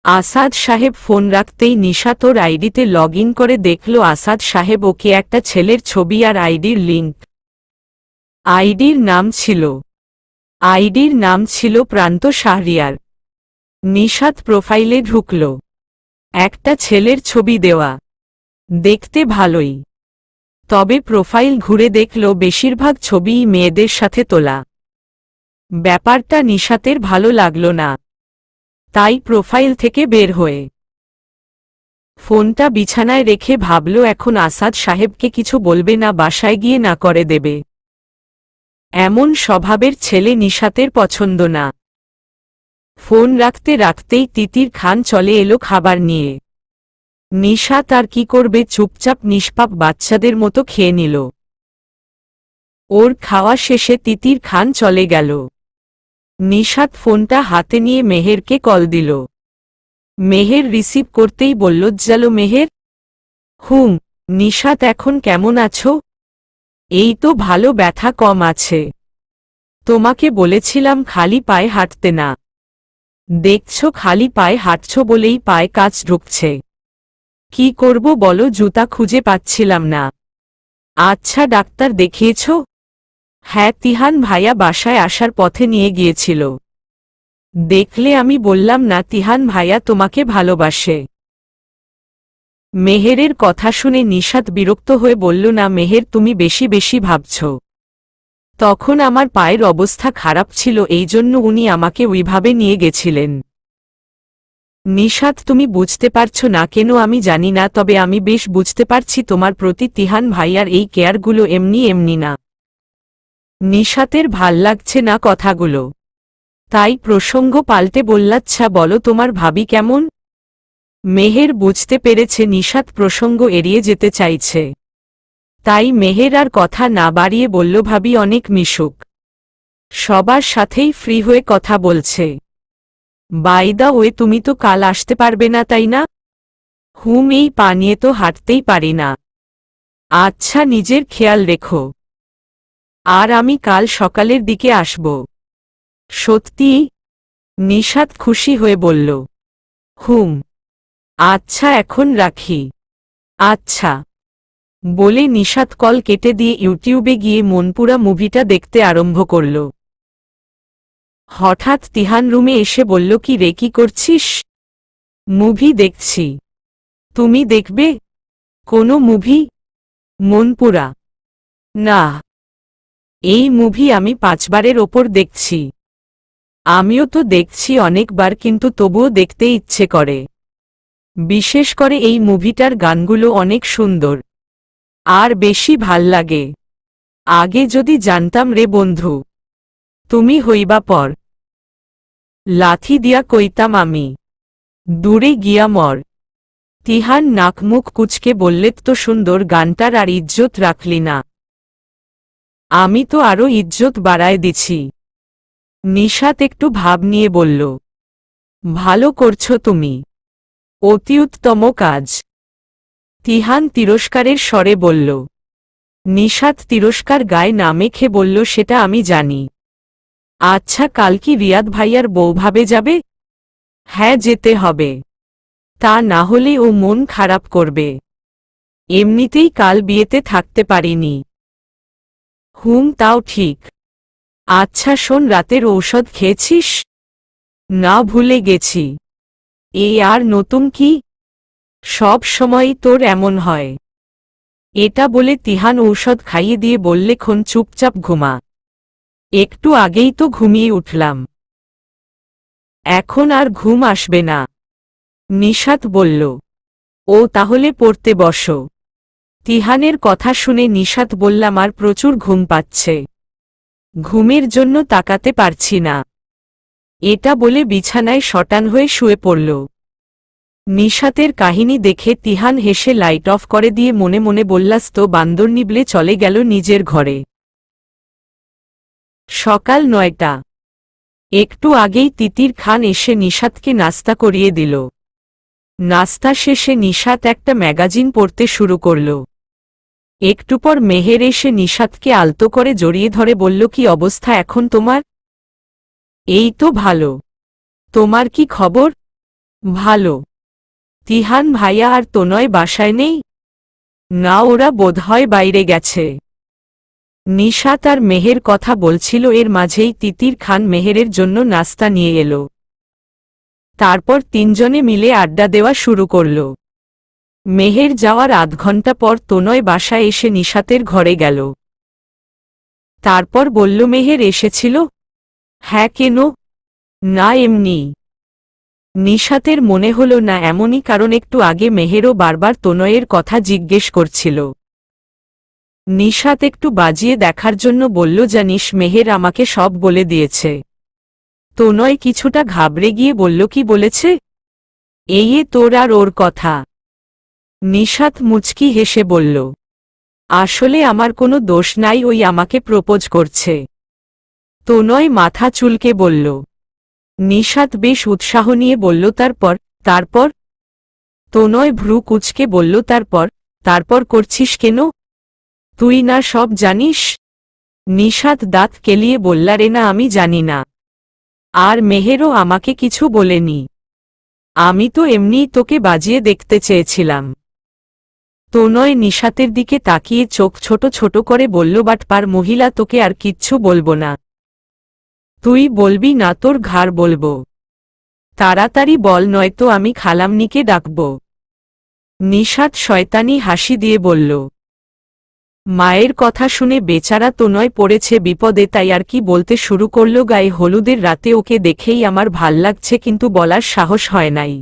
আসাদ সাহেব ফোন রাখতেই নিশাত ওর আইডিতে লগ ইন করে দেখল আসাদ সাহেব ওকে একটা ছেলের ছবি আর আইডির লিঙ্ক। আইডির নাম ছিল প্রান্ত শাহরিয়ার। নিশাত প্রোফাইলে ঢুকল। একটা ছেলের ছবি দেওয়া, দেখতে ভালোই, তবে প্রোফাইল ঘুরে দেখল বেশিরভাগ ছবিই মেয়েদের সাথে তোলা। ব্যাপারটা নিশাতের ভালো লাগল না, তাই প্রোফাইল থেকে বের হয়ে ফোনটা বিছানায় রেখে ভাবল এখন আসাদ সাহেবকে কিছু বলবে না, বাসায় গিয়ে না করে দেবে। এমন স্বভাবের ছেলে নিশাতের পছন্দ না। ফোন রাখতে রাখতেই তিতির খান চলে এলো খাবার নিয়ে। নিশাত আর কি করবে, চুপচাপ নিষ্পাপ বাচ্চাদের মতো খেয়ে নিল। ওর খাওয়া শেষে তিতির খান চলে গেল। নিশাত ফোনটা হাতে নিয়ে মেহেরকে কল দিল। মেহের রিসিভ করতেই বলল, জালো মেহের। হুম। নিশাত, এখন কেমন আছো? এই তো ভালো, ব্যথা কম আছে। তোমাকে বলেছিলাম খালি পায়ে হাঁটতে না। দেখছো খালি পায়ে হাঁটছ বলেই পায়ে কাচ ঢুকছে। কি করব বলো, জুতা খুঁজে পাচ্ছিলাম না। আচ্ছা, ডাক্তার দেখিয়েছ? হ্যাঁ, তিহান ভাইয়া বাসায় আসার পথে নিয়ে গিয়েছিল। দেখলে আমি বললাম না তিহান ভাইয়া তোমাকে ভালোবাসে। মেহেরের কথা শুনে নিশাত বিরক্ত হয়ে বলল, না মেহের, তুমি বেশি বেশি ভাবছ। তখন আমার পায়ের অবস্থা খারাপ ছিল, এই জন্য উনি আমাকে ওইভাবে নিয়ে গেছিলেন। নিশাত, তুমি বুঝতে পারছো না কেন আমি জানি না, তবে আমি বেশ বুঝতে পারছি তোমার প্রতি তিহান ভাইয়ার এই কেয়ারগুলো এমনি এমনি না। নিশাতের ভাল লাগছে না কথাগুলো, তাই প্রসঙ্গ পাল্টে বললাচ্ছা, বলো তোমার ভাবি কেমন? মেহের বুঝতে পেরেছে নিশাত প্রসঙ্গ এড়িয়ে যেতে চাইছে, তাই মেহের আর কথা না বাড়িয়ে বলল, ভাবি অনেক মিশুক, সবার সাথেই ফ্রি হয়ে কথা বলছে। বাই দা ওয়ে, তুমি তো কাল আসতে পারবে না তাই না? এই পা নিয়ে তো হাঁটতেই পারি না। আচ্ছা, নিজের খেয়াল রেখো। আর আমি কাল সকালের দিকে আসব। সত্যি? নিশাত খুশি হয়ে বলল। আচ্ছা, এখন রাখি। আচ্ছা বলে নিশাত কল কেটে দিয়ে ইউটিউবে গিয়ে মনপুরা মুভিটা দেখতে আরম্ভ করল। হঠাৎ তিহান রুমে এসে বলল, কি রে, কি করছিস? মুভি দেখছি। তুমি দেখবে? কোনো মুভি? মনপুরা? না, এই মুভি আমি 5 বারের ওপর দেখছি। আমিও তো দেখছি অনেকবার, কিন্তু তবুও দেখতে ইচ্ছে করে। বিশেষ করে এই মুভিটার গানগুলো অনেক সুন্দর, আর বেশি ভাল লাগে। আগে যদি জানতাম রে বন্ধু, তুমি হইবা পর লাথি দিয়া কইতাম আমি, দূরে গিয়া মর। তিহান নাকমুখ কুচকে বললে, তো সুন্দর গানটার আর ইজ্জত রাখলি না? আমি তো আরো ইজ্জত বাড়ায় দিছি। নিশাত একটু ভাব নিয়ে বলল, ভালো করছো তুমি, অতি উত্তম কাজ। তিহান তিরস্কারের স্বরে বলল। নিশাত তিরস্কার গায়ে না মেখে বলল, সেটা আমি জানি। আচ্ছা, কাল কি রিয়াদ ভাইয়ার বউভাবে যাবে? হ্যাঁ, যেতে হবে। তা না হলে ও মন খারাপ করবে। এমনিতেই কাল বিয়েতে থাকতে পারিনি। তাও ঠিক। আচ্ছা শোন, রাতের ঔষধ খেয়েছিস? না, ভুলে গেছি। এই আর নতুন কি? সব সময়ই তোর এমন হয়। এটা বলে তিহান ঔষধ খাইয়ে দিয়ে বললে, খন চুপচাপ ঘুমা। একটু আগেই তো ঘুমিয়ে উঠলাম, এখন আর ঘুম আসবে না। নিশাত বলল। ও তাহলে পড়তে বসো। তিহানের কথা শুনে নিশাত বললাম, আর প্রচুর ঘুম পাচ্ছে, ঘুমের জন্য তাকাতে পারছি না। এটা বলে বিছানায় শটান হয়ে শুয়ে পড়ল। নিশাতের কাহিনী দেখে তিহান হেসে লাইট অফ করে দিয়ে মনে মনে বললাস্ত বান্দর নিবলে চলে গেল নিজের ঘরে। সকাল 9টা। একটু আগেই তিতির খান এসে নিশাতকে নাস্তা করিয়ে দিল। নাস্তা শেষে নিশাত একটা ম্যাগাজিন পড়তে শুরু করল। একটু পর মেহের এসে নিশাতকে আলতো করে জড়িয়ে ধরে বলল, কি অবস্থা এখন তোমার? এই তো ভালো। তোমার কি খবর? ভালো। তিহান ভাইয়া আর তনয় বাসায় নেই? না, ওরা বোধহয় বাইরে গেছে। নিশাত আর মেহের কথা বলছিল, এর মাঝেই তিতির খান মেহেরের জন্য নাস্তা নিয়ে এলো। তারপর তিনজনে মিলে আড্ডা দেওয়া শুরু করল। মেহের যাওয়ার আধ ঘন্টা পর তনয় বাসায় এসে নিশাতের ঘরে গেল। তারপর বলল, মেহের এসেছিল? হ্যাঁ, কেন? না, এমনি। নিশাতের মনে হল না এমনই, কারণ একটু আগে মেহেরও বারবার তনয়ের কথা জিজ্ঞেস করছিল। নিশাত একটু বাজিয়ে দেখার জন্য বলল, জানিস মেহের আমাকে সব বলে দিয়েছে। তনয় কিছুটা ঘাবড়ে গিয়ে বলল, কি বলেছে? এই তোর আর ওর কথা। নিশাত মুচকি হেসে বলল, আসলে আমার কোনো দোষ নাই, ওই আমাকে প্রপোজ করছে। তনয় মাথা চুলকে বলল। নিশাত বেশ উৎসাহ নিয়ে বলল, তারপর? তনয় ভ্রু কুচকে বলল, তারপর করছিস কেন? তুই না সব জানিস? নিশাত দাঁত কেলিয়ে বললা, রে না, আমি জানি না। আর মেহেরও আমাকে কিছু বলেনি। আমি তো এমনিই তোকে বাজিয়ে দেখতে চেয়েছিলাম। তনয় নিশাতের দিকে তাকিয়ে চোখ ছোট ছোট করে বলল, বাটপার মহিলা, তোকে আর কিচ্ছু বলবো না। তুই বলবি না, তোর ঘাড় বলবো। তাড়াতাড়ি বল, নয়তো আমি খালামনিকে ডাকব। নিশাত শয়তানি হাসি দিয়ে বলল, মায়ের কথা শুনে বেচারা তনয় পড়েছে বিপদে, তাই আর কি বলতে শুরু করলো, গায়ে হলুদের রাতে ওকে দেখেই আমার ভাল লাগছে, কিন্তু বলার সাহস হয় নাই।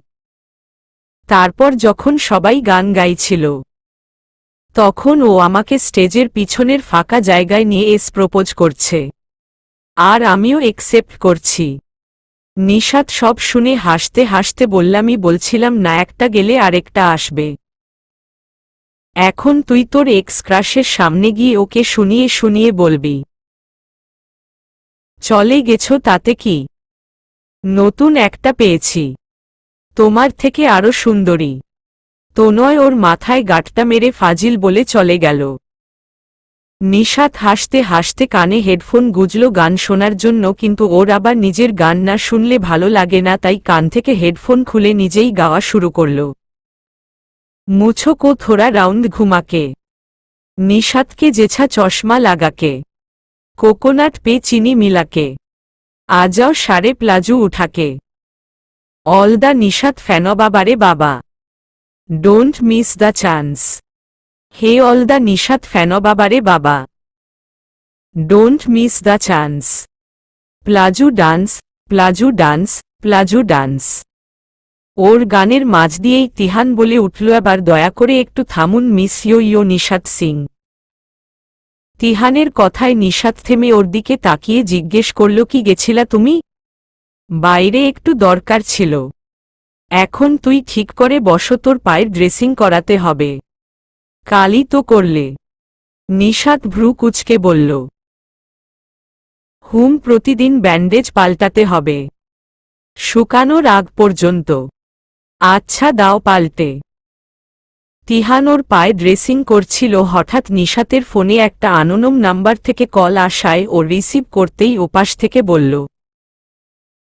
তারপর যখন সবাই গান গাইছিল তখন ও আমাকে স্টেজের পিছনের ফাঁকা জায়গায় নিয়ে প্রপোজ করছে, আর আমিও একসেপ্ট করছি। নিশাত সব শুনে হাসতে হাসতে বলছিলাম না, একটা গেলে আরেকটা আসবে। এখন তুই তোর এক্স ক্রাশের সামনে গিয়ে ওকে শুনিয়ে শুনিয়ে বলবি চলে গেছো, তাতে কি? নতুন একটা পেয়েছি, তোমার থেকে আরো সুন্দরী। তনয় ওর মাথায় গাঁটটা মেরে ফাজিল বলে চলে গেল। নিশাত হাসতে হাসতে কানে হেডফোন গুজল গান শোনার জন্য, কিন্তু ওর আবার নিজের গান না শুনলে ভালো লাগে না, তাই কান থেকে হেডফোন খুলে নিজেই গাওয়া শুরু করল। মুছো কো থোড়া রাউন্ড ঘুমাকে, নিশাতকে যেছা চশমা লাগাকে, কোকোনাট পে চিনি মিলাকে, আজাও সারে প্লাজু উঠাকে, অল দ্য নিশাত ফ্যানবাবারে বাবা, don't miss the chance, hey all the নিশাত ফ্যানবাবারে বাবা, ডোন্ট মিস দ্য চান্স, প্লাজু ডান্স, প্লাজু ডান্স, প্লাজু ডান্স। ওর গানের মাঝ দিয়েই তিহান বলে উঠল, আবার দয়া করে একটু থামুন মিস ইয়ো নিশাত সিং। তিহানের কথায় নিশাত থেমে ওর দিকে তাকিয়ে জিজ্ঞেস করল, কি গেছিলা তুমি? বাইরে একটু দরকার ছিল। এখন তুই ঠিক করে বসো, তোর পায়ের ড্রেসিং করাতে হবে। কালই তো করলে। নিশাত ভ্রু কুচকে বলল, প্রতিদিন ব্যান্ডেজ পাল্টাতে হবে, শুকানোর আগ পর্যন্ত। আচ্ছা দাও পাল্টে। তিহান ওর পায়ে ড্রেসিং করছিল, হঠাৎ নিশাতের ফোনে একটা আননোন নাম্বার থেকে কল আসায় ও রিসিভ করতেই ওপাশ থেকে বলল।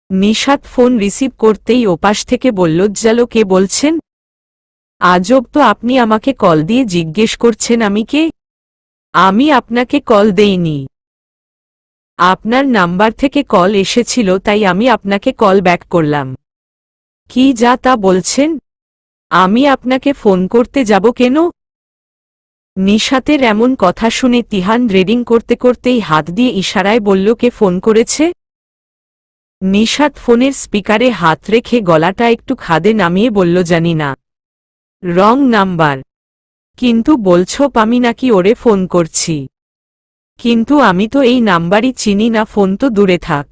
নিশাত ফোন রিসিভ করতেই ওপাশ থেকে বলল, জালো কে বলছেন? আজব তো, আপনি আমাকে কল দিয়ে জিজ্ঞেস করছেন আমি কে? আমি আপনাকে কল দেইনি, আপনার নাম্বার থেকে কল এসেছিল, তাই আমি আপনাকে কল ব্যাক করলাম। কি যা তা বলছেন? আমি আপনাকে ফোন করতে যাব কেন? নিশাতের এমন কথা শুনে তিহান রিডিং করতে করতেই হাত দিয়ে ইশারায় বলল, কে ফোন করেছে? নিশাত ফোনের স্পিকারে হাত রেখে গলাটা একটু খাদে নামিয়ে বলল, জানি না, রং নাম্বার। কিন্তু বলছো আমি নাকি ওরে ফোন করছি? কিন্তু আমি তো এই নাম্বারই চিনি না, ফোন তো দূরে থাক।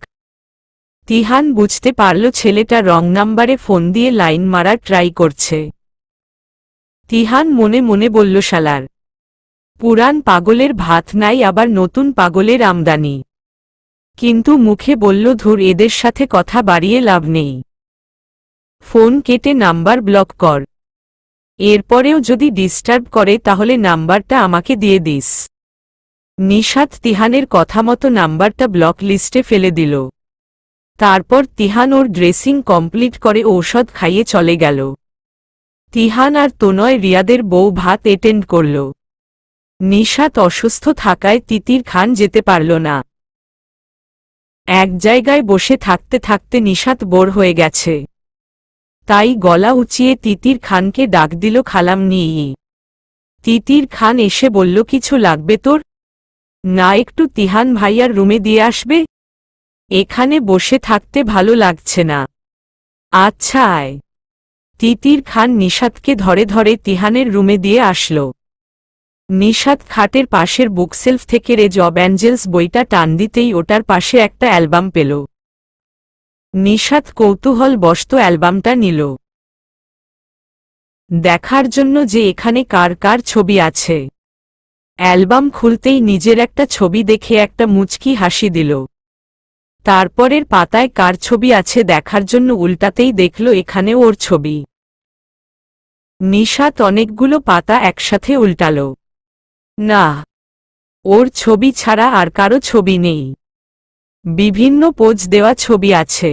তিহান বুঝতে পারল ছেলেটা রং নাম্বারে ফোন দিয়ে লাইন মারার ট্রাই করছে। তিহান মনে মনে বলল, শালার পুরান পাগলের ভাত নাই, আবার নতুন পাগলের আমদানি। কিন্তু মুখে বলল, ধুর, এদের সাথে কথা বাড়িয়ে লাভ নেই, ফোন কেটে নাম্বার ব্লক কর। এরপরেও যদি ডিস্টার্ব করে তাহলে নাম্বারটা আমাকে দিয়ে দিস। নিশাত তিহানের কথা মতো নাম্বারটা ব্লক লিস্টে ফেলে দিল। তারপর তিহান ওর ড্রেসিং কমপ্লিট করে ঔষধ খাইয়ে চলে গেল। তিহান আর তনয় রিয়াদের বউ ভাত অ্যাটেন্ড করল। নিশাত অসুস্থ থাকায় তিতির খান যেতে পারল না। এক জায়গায় বসে থাকতে থাকতে নিশাত বোর হয়ে গেছে, তাই গলা উঁচিয়ে তিতির খানকে ডাক দিল, খালাম নিই। তিতির খান এসে বলল, কিছু লাগবে তোর? না, একটু তিহান ভাইয়ার রুমে দিয়ে আসবে, এখানে বসে থাকতে ভালো লাগছে না। আচ্ছা আয়। তিতির খান নিশাতকে ধরে ধরে তিহানের রুমে দিয়ে আসল। নিশাত খাটের পাশের বুকসেলফ থেকে রেজ অব অ্যাঞ্জেলস বইটা টান দিতেই ওটার পাশে একটা অ্যালবাম পেল। নিশাত কৌতূহলবশত অ্যালবামটা নিল, দেখার জন্য যে এখানে কার কার ছবি আছে। অ্যালবাম খুলতেই নিজের একটা ছবি দেখে একটা মুচকি হাসি দিল। তারপরের পাতায় কার ছবি আছে দেখার জন্য উল্টাতেই দেখল এখানেও ওর ছবি। নিশাত অনেকগুলো পাতা একসাথে উল্টাল। না, ওর ছবি ছাড়া আর কারো ছবি নেই, বিভিন্ন পোজ দেওয়া ছবি আছে।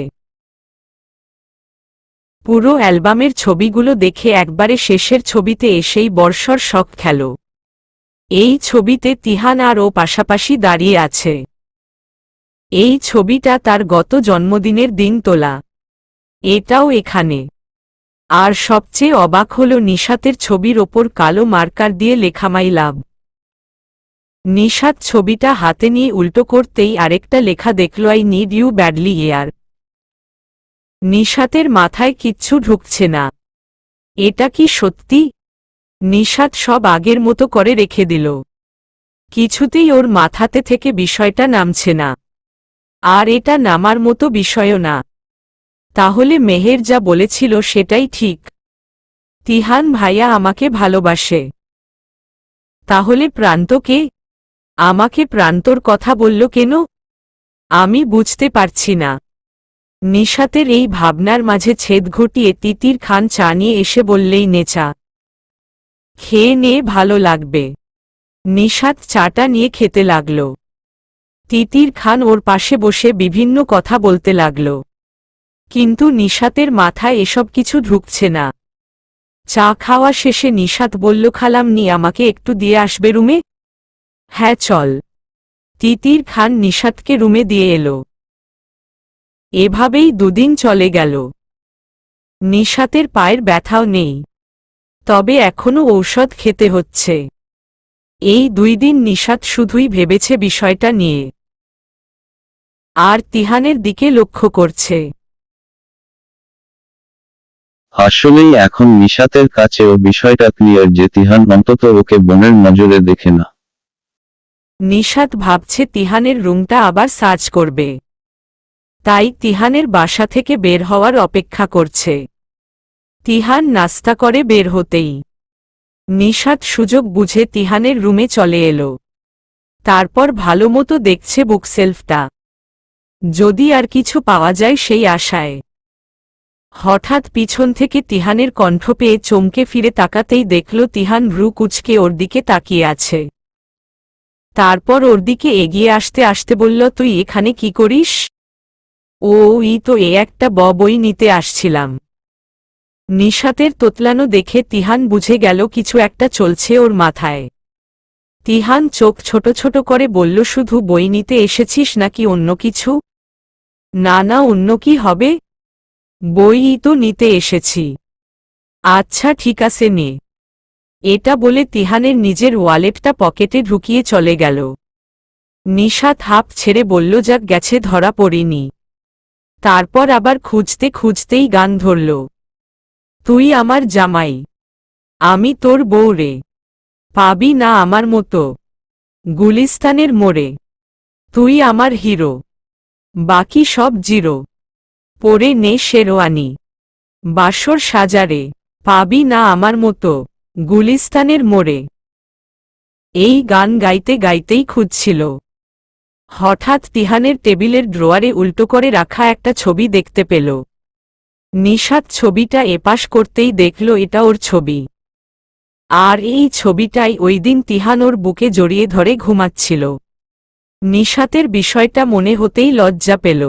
পুরো অ্যালবামের ছবিগুলো দেখে একবারে শেষের ছবিতে এসেই বর্ষর শখ খেল। এই ছবিতে তিহান আর ও পাশাপাশি দাঁড়িয়ে আছে। এই ছবিটা তার গত জন্মদিনের দিন তোলা, এটাও এখানে। আর সবচেয়ে অবাক হল নিশাতের ছবির ওপর কালো মার্কার দিয়ে লেখা মাই লাভ। নিশাত ছবিটা হাতে নিয়ে উল্টো করতেই আরেকটা লেখা দেখল, আই নিড ইউ ব্যাডলি ইয়ার। নিশাতের মাথায় কিচ্ছু ঢুকছে না। এটা কি সত্যি? নিশাত সব আগের মতো করে রেখে দিল। কিছুতেই ওর মাথাতে থেকে বিষয়টা নামছে না। আর এটা নামার মতো বিষয়ও না। তাহলে মেহের যা বলেছিল সেটাই ঠিক। তিহান ভাইয়া আমাকে ভালোবাসে। তাহলে প্রান্তকে? আমাকে প্রান্তর কথা বলল কেন? আমি বুঝতে পারছি না। নিশাতের এই ভাবনার মাঝে ছেদ ঘটিয়ে তিতির খান চা নিয়ে এসে বললেই, নে চা খেয়ে নে, ভালো লাগবে। নিশাত চাটা নিয়ে খেতে লাগল। তিতির খান ওর পাশে বসে বিভিন্ন কথা বলতে লাগল। কিন্তু নিশাতের মাথায় এসব কিছু ঢুকছে না। চা খাওয়া শেষে নিশাত বলল, খালামণি আমাকে একটু দিয়ে আসবে রুমে? হ্যাঁ চল। তিতির খান নিশাতকে রুমে দিয়ে এলো। এভাবেই দুদিন চলে গেল। নিশাতের পায়ের ব্যথাও নেই, তবে এখনো ঔষধ খেতে হচ্ছে। এই 2 দিন নিশাত শুধুই ভেবেছে বিষয়টা নিয়ে, আর তিহানের দিকে লক্ষ্য করছে। আসলেই এখন নিশাতের কাছেও বিষয়টা ক্লিয়ার যে তিহান অন্তত ওকে বোনের নজরে দেখে না। নিশাত ভাবছে তিহানের রুমটা আবার সার্চ করবে। তাই তিহানের বাসা থেকে বের হওয়ার অপেক্ষা করছে। তিহান নাস্তা করে বের হতেই নিশাত সুযোগ বুঝে তিহানের রুমে চলে এলো। তারপর ভালোমতো দেখছে বুকশেলফটা, যদি আর কিছু পাওয়া যায় সেই আশায়। হঠাৎ পিছন থেকে তিহানের কণ্ঠ পেয়ে চমকে ফিরে তাকাতেই দেখল তিহান ভ্রু কুঁচকে ওর দিকে তাকিয়ে আছে। তারপর ওর দিকে এগিয়ে আসতে আসতে বলল, তুই এখানে কি করিস? ই তো একটা বই নিতে আসছিলাম। নিশাতের তোতলানো দেখে তিহান বুঝে গেল কিছু একটা চলছে ওর মাথায়। তিহান চোখ ছোট ছোট করে বলল, শুধু বই নিতে এসেছিস নাকি অন্য কিছু? না না, অন্য কি হবে, বইই তো নিতে এসেছি। আচ্ছা ঠিক আছে নে। এটা বলে তিহানের নিজের ওয়ালেটটা পকেটে ঢুকিয়ে চলে গেল। নিশাত হাঁপ ছেড়ে বলল, যাক গেছে, ধরা পড়িনি। তারপর আবার খুঁজতে খুঁজতেই গান ধরল, তুই আমার জামাই, আমি তোর বউ রে, পাবি না আমার মতো গুলিস্তানের মোড়ে, তুই আমার হিরো, বাকি সব জিরো, পরে নে শেরওয়ানি, বাসর সাজারে, পাবি না আমার মতো গুলিস্তানের মোড়ে। এই গান গাইতে গাইতেই খুঁজছিল। হঠাৎ তিহানের টেবিলের ড্রয়ারে উল্টো করে রাখা একটা ছবি দেখতে পেল। নিশাত ছবিটা এপাশ করতেই দেখল এটা ওর ছবি। আর এই ছবিটাই ওই দিন তিহান ওর বুকে জড়িয়ে ধরে ঘুমাচ্ছিল। নিশাতের বিষয়টা মনে হতেই লজ্জা পেল।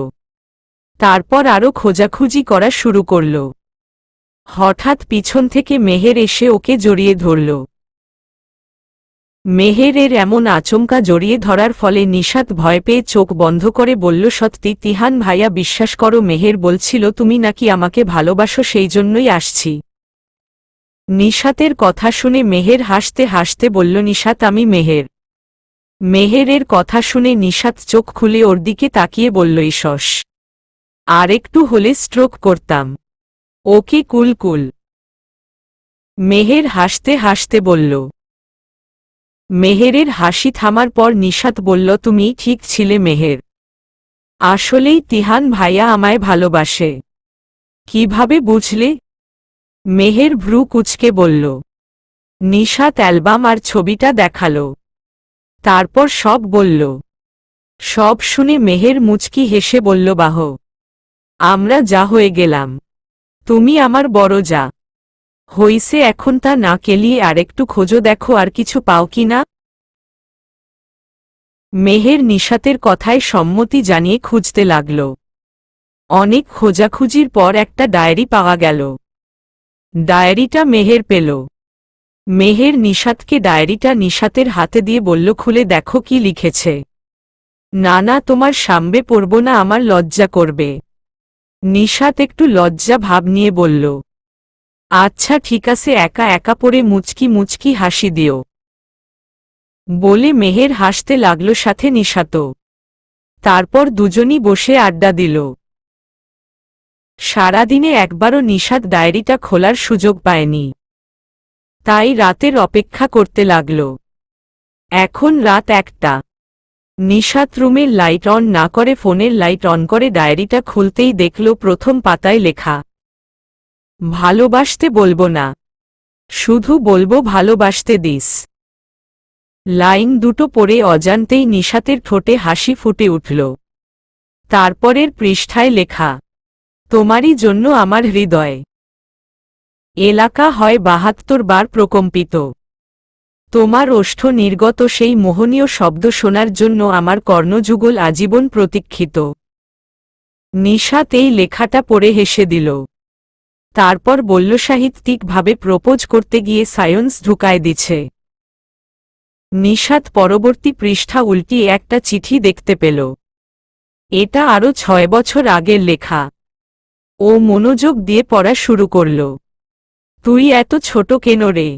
তারপর আরও খোঁজাখুঁজি করা শুরু করল। হঠাৎ পিছন থেকে মেহের এসে ওকে জড়িয়ে ধরল। মেহেরের এমন আচমকা জড়িয়ে ধরার ফলে নিশাত ভয় পেয়ে চোখ বন্ধ করে বলল, সত্যি তিহান ভাইয়া, বিশ্বাস করো মেহের বলছিল তুমি নাকি আমাকে ভালোবাসো, সেই জন্যই আসছি। নিশাতের কথা শুনে মেহের হাসতে হাসতে বলল, নিশাত আমি মেহের। মেহেরের কথা শুনে নিশাত চোখ খুলে ওর দিকে তাকিয়ে বলল, ইসস, আর একটু হলে স্ট্রোক করতাম। ওকে কুল কুল। মেহের হাসতে হাসতে বলল। মেহেরের হাসি থামার পর নিশাত বলল, তুমি ঠিক ছিলে মেহের, আসলেই তিহান ভাইয়া আমায় ভালোবাসে। কিভাবে বুঝলে? মেহের ভ্রু কুঁচকে বলল। নিশাত অ্যালবাম আর ছবিটা দেখাল। তারপর সব বলল। সব শুনে মেহের মুচকি হেসে বলল, বাহ, আমরা যা হয়ে গেলাম। তুমি আমার বড় যা হইছে, এখন তা না কেলিয়ে আরেকটু খোঁজো, দেখো আর কিছু পাও কি না। মেহের নিশাতের কথায় সম্মতি জানিয়ে খুঁজতে লাগল। অনেক খোঁজাখুঁজির পর একটা ডায়েরি পাওয়া গেল। ডায়েরিটা মেহের পেল। মেহের নিশাতকে ডায়েরিটা নিশাতের হাতে দিয়ে বলল, খুলে দেখো কি লিখেছে। না না, তোমার সামনে পড়ব না, আমার লজ্জা করবে। নিশাত একটু লজ্জা ভাব নিয়ে বলল, আচ্ছা ঠিক আছে, একা একা পড়ে মুচকি মুচকি হাসি দিও। বলে মেহের হাসতে লাগল, সাথে নিশাতও। তারপর দুজনই বসে আড্ডা দিল। সারাদিনে একবারও নিশাত ডায়েরিটা খোলার সুযোগ পায়নি, তাই রাতের অপেক্ষা করতে লাগল। এখন রাত 1টা। নিশাত রুমের লাইট অন না করে ফোনের লাইট অন করে ডায়েরিটা খুলতেই দেখল প্রথম পাতায় লেখা, ভালোবাসতে বলবো না, শুধু বলবো ভালোবাসতে দিস। লাইন দুটো পড়ে অজান্তেই নিশাতের ঠোঁটে হাসি ফুটে উঠল। তারপরের পৃষ্ঠায় লেখা, তোমারই জন্য আমার হৃদয়। এলাকা হয় 72 বার প্রকম্পিত। তোমার ওষ্ঠ নির্গত সেই মোহনীয় শব্দ শোনার জন্য আমার কর্ণযুগল আজীবন প্রতীক্ষিত। নিশাত এই লেখাটা পড়ে হেসে দিল। তারপর বলল, সাহিত্যিকভাবে প্রপোজ করতে গিয়ে সায়েন্স ঢুকায় দিছে। নিশাত পরবর্তী পৃষ্ঠা উল্টিয়ে একটা চিঠি দেখতে পেল। এটা আরও 6 বছর আগের লেখা। ও মনোযোগ দিয়ে পড়া শুরু করল। তুই এত ছোট কেন রে?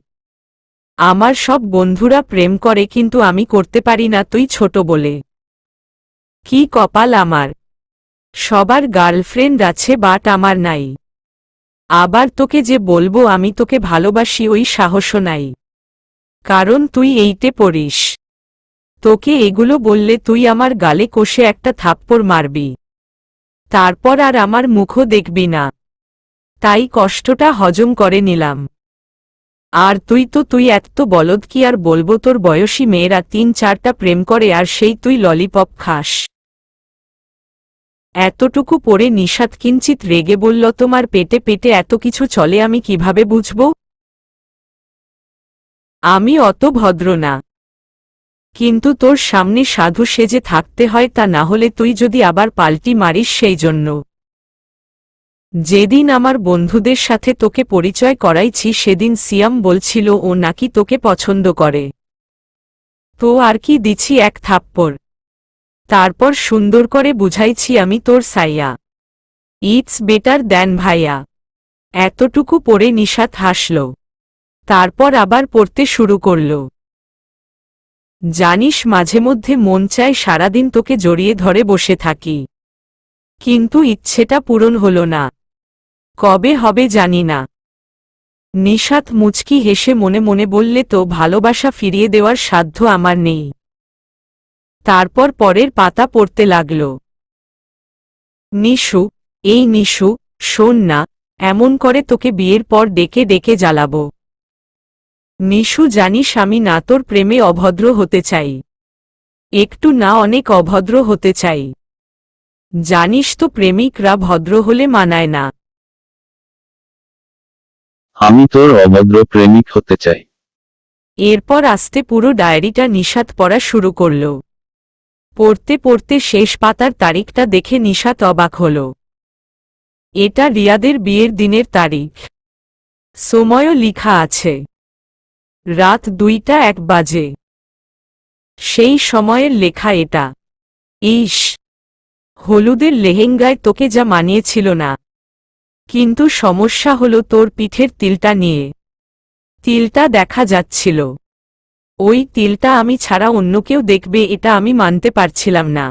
আমার সব বন্ধুরা প্রেম করে কিন্তু আমি করতে পারি না, তুই ছোট বলে। কি কপাল আমার! সবার গার্লফ্রেন্ড আছে বাট আমার নাই। আবার তোকে যে বলবো আমি তোকে ভালোবাসি ওই সাহসও নাই, কারণ তুই 8-এ পড়িস। তোকে এগুলো বললে তুই আমার গালে কষে একটা থাপ্পড় মারবি, তারপর আর আমার মুখও দেখবি না। তাই কষ্টটা হজম করে নিলাম। আর তুই এত বলদ, কি আর বলবো, তোর বয়সী মেয়েরা 3-4টা প্রেম করে আর সেই তুই ললিপপ খাস। এতটুকু পড়ে নিশাত কিঞ্চিত রেগে বলল, তোমার পেটে পেটে এত কিছু চলে, আমি কিভাবে বুঝব? আমি অত ভদ্র না। কিন্তু তোর সামনে সাধু সেজে থাকতে হয়, তা না হলে তুই যদি আবার পাল্টি মারিস সেই জন্য। যেদিন আমার বন্ধুদের সাথে তোকে পরিচয় করাইছি সেদিন সিয়াম বলছিল ও নাকি তোকে পছন্দ করে। তো আর কি, দিছি এক থাপ্পড়। তারপর সুন্দর করে বুঝাইছি আমি তোর সাইয়া। ইটস বেটার দ্যান ভাইয়া। এতটুকু পড়ে নিশাত হাসল। তারপর আবার পড়তে শুরু করল। জানিস, মাঝে মধ্যে মন চায় সারাদিন তোকে জড়িয়ে ধরে বসে থাকি, কিন্তু ইচ্ছেটা পূরণ হল না। কবে হবে জানি না। নিশাত মুচকি হেসে মনে মনে বললে, তো ভালোবাসা ফিরিয়ে দেওয়ার সাধ্য আমার নেই। তারপর পরের পাতা পড়তে লাগল। নিশু, এই নিশু, শোন না, এমন করে তোকে বিয়ের পর ডেকে ডেকে জ্বালাবো। নিশু, জানিস আমি না তোর প্রেমে অভদ্র হতে চাই, একটু না অনেক অভদ্র হতে চাই। জানিস তো প্রেমিকরা ভদ্র হলে মানায় না। আমি তোর অভদ্র প্রেমিক হতে চাই। এরপর আস্তে পুরো ডায়েরিটা নিশাত পড়া শুরু করল। পড়তে পড়তে শেষ পাতার তারিখটা দেখে নিশাত অবাক হল। এটা রিয়াদের বিয়ের দিনের তারিখ। সময়ও লিখা আছে, রাত 2টা 1 বাজে। সেই সময়ের লেখা এটা। ইস, হলুদের লেহেঙ্গায় তোকে যা মানিয়েছিল না। কিন্তু সমস্যা হলো তোর পিঠের তিলটা নিয়ে। তিলটা দেখা যাচ্ছিল। ওই তিলটা আমি ছাড়া অন্য কেউ দেখবে এটা আমি মানতে পারছিলাম না,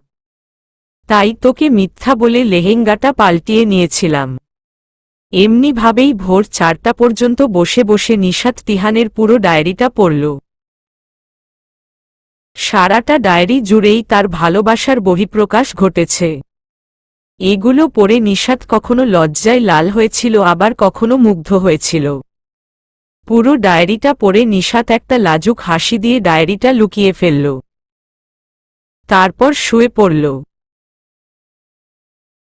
তাই তোকে মিথ্যা বলে লেহেঙ্গাটা পাল্টিয়ে নিয়েছিলাম। এমনিভাবেই ভোর 4টা পর্যন্ত বসে বসে নিশাত তিহানের পুরো ডায়েরিটা পড়ল। সারাটা ডায়েরি জুড়েই তার ভালোবাসার বহিঃপ্রকাশ ঘটেছে। এগুলো পড়ে নিশাত কখনো লজ্জায় লাল হয়েছিল, আবার কখনো মুগ্ধ হয়েছিল। পুরো ডায়েরিটা পড়ে নিশাত একটা লাজুক হাসি দিয়ে ডায়েরিটা লুকিয়ে ফেলল। তারপর শুয়ে পড়ল।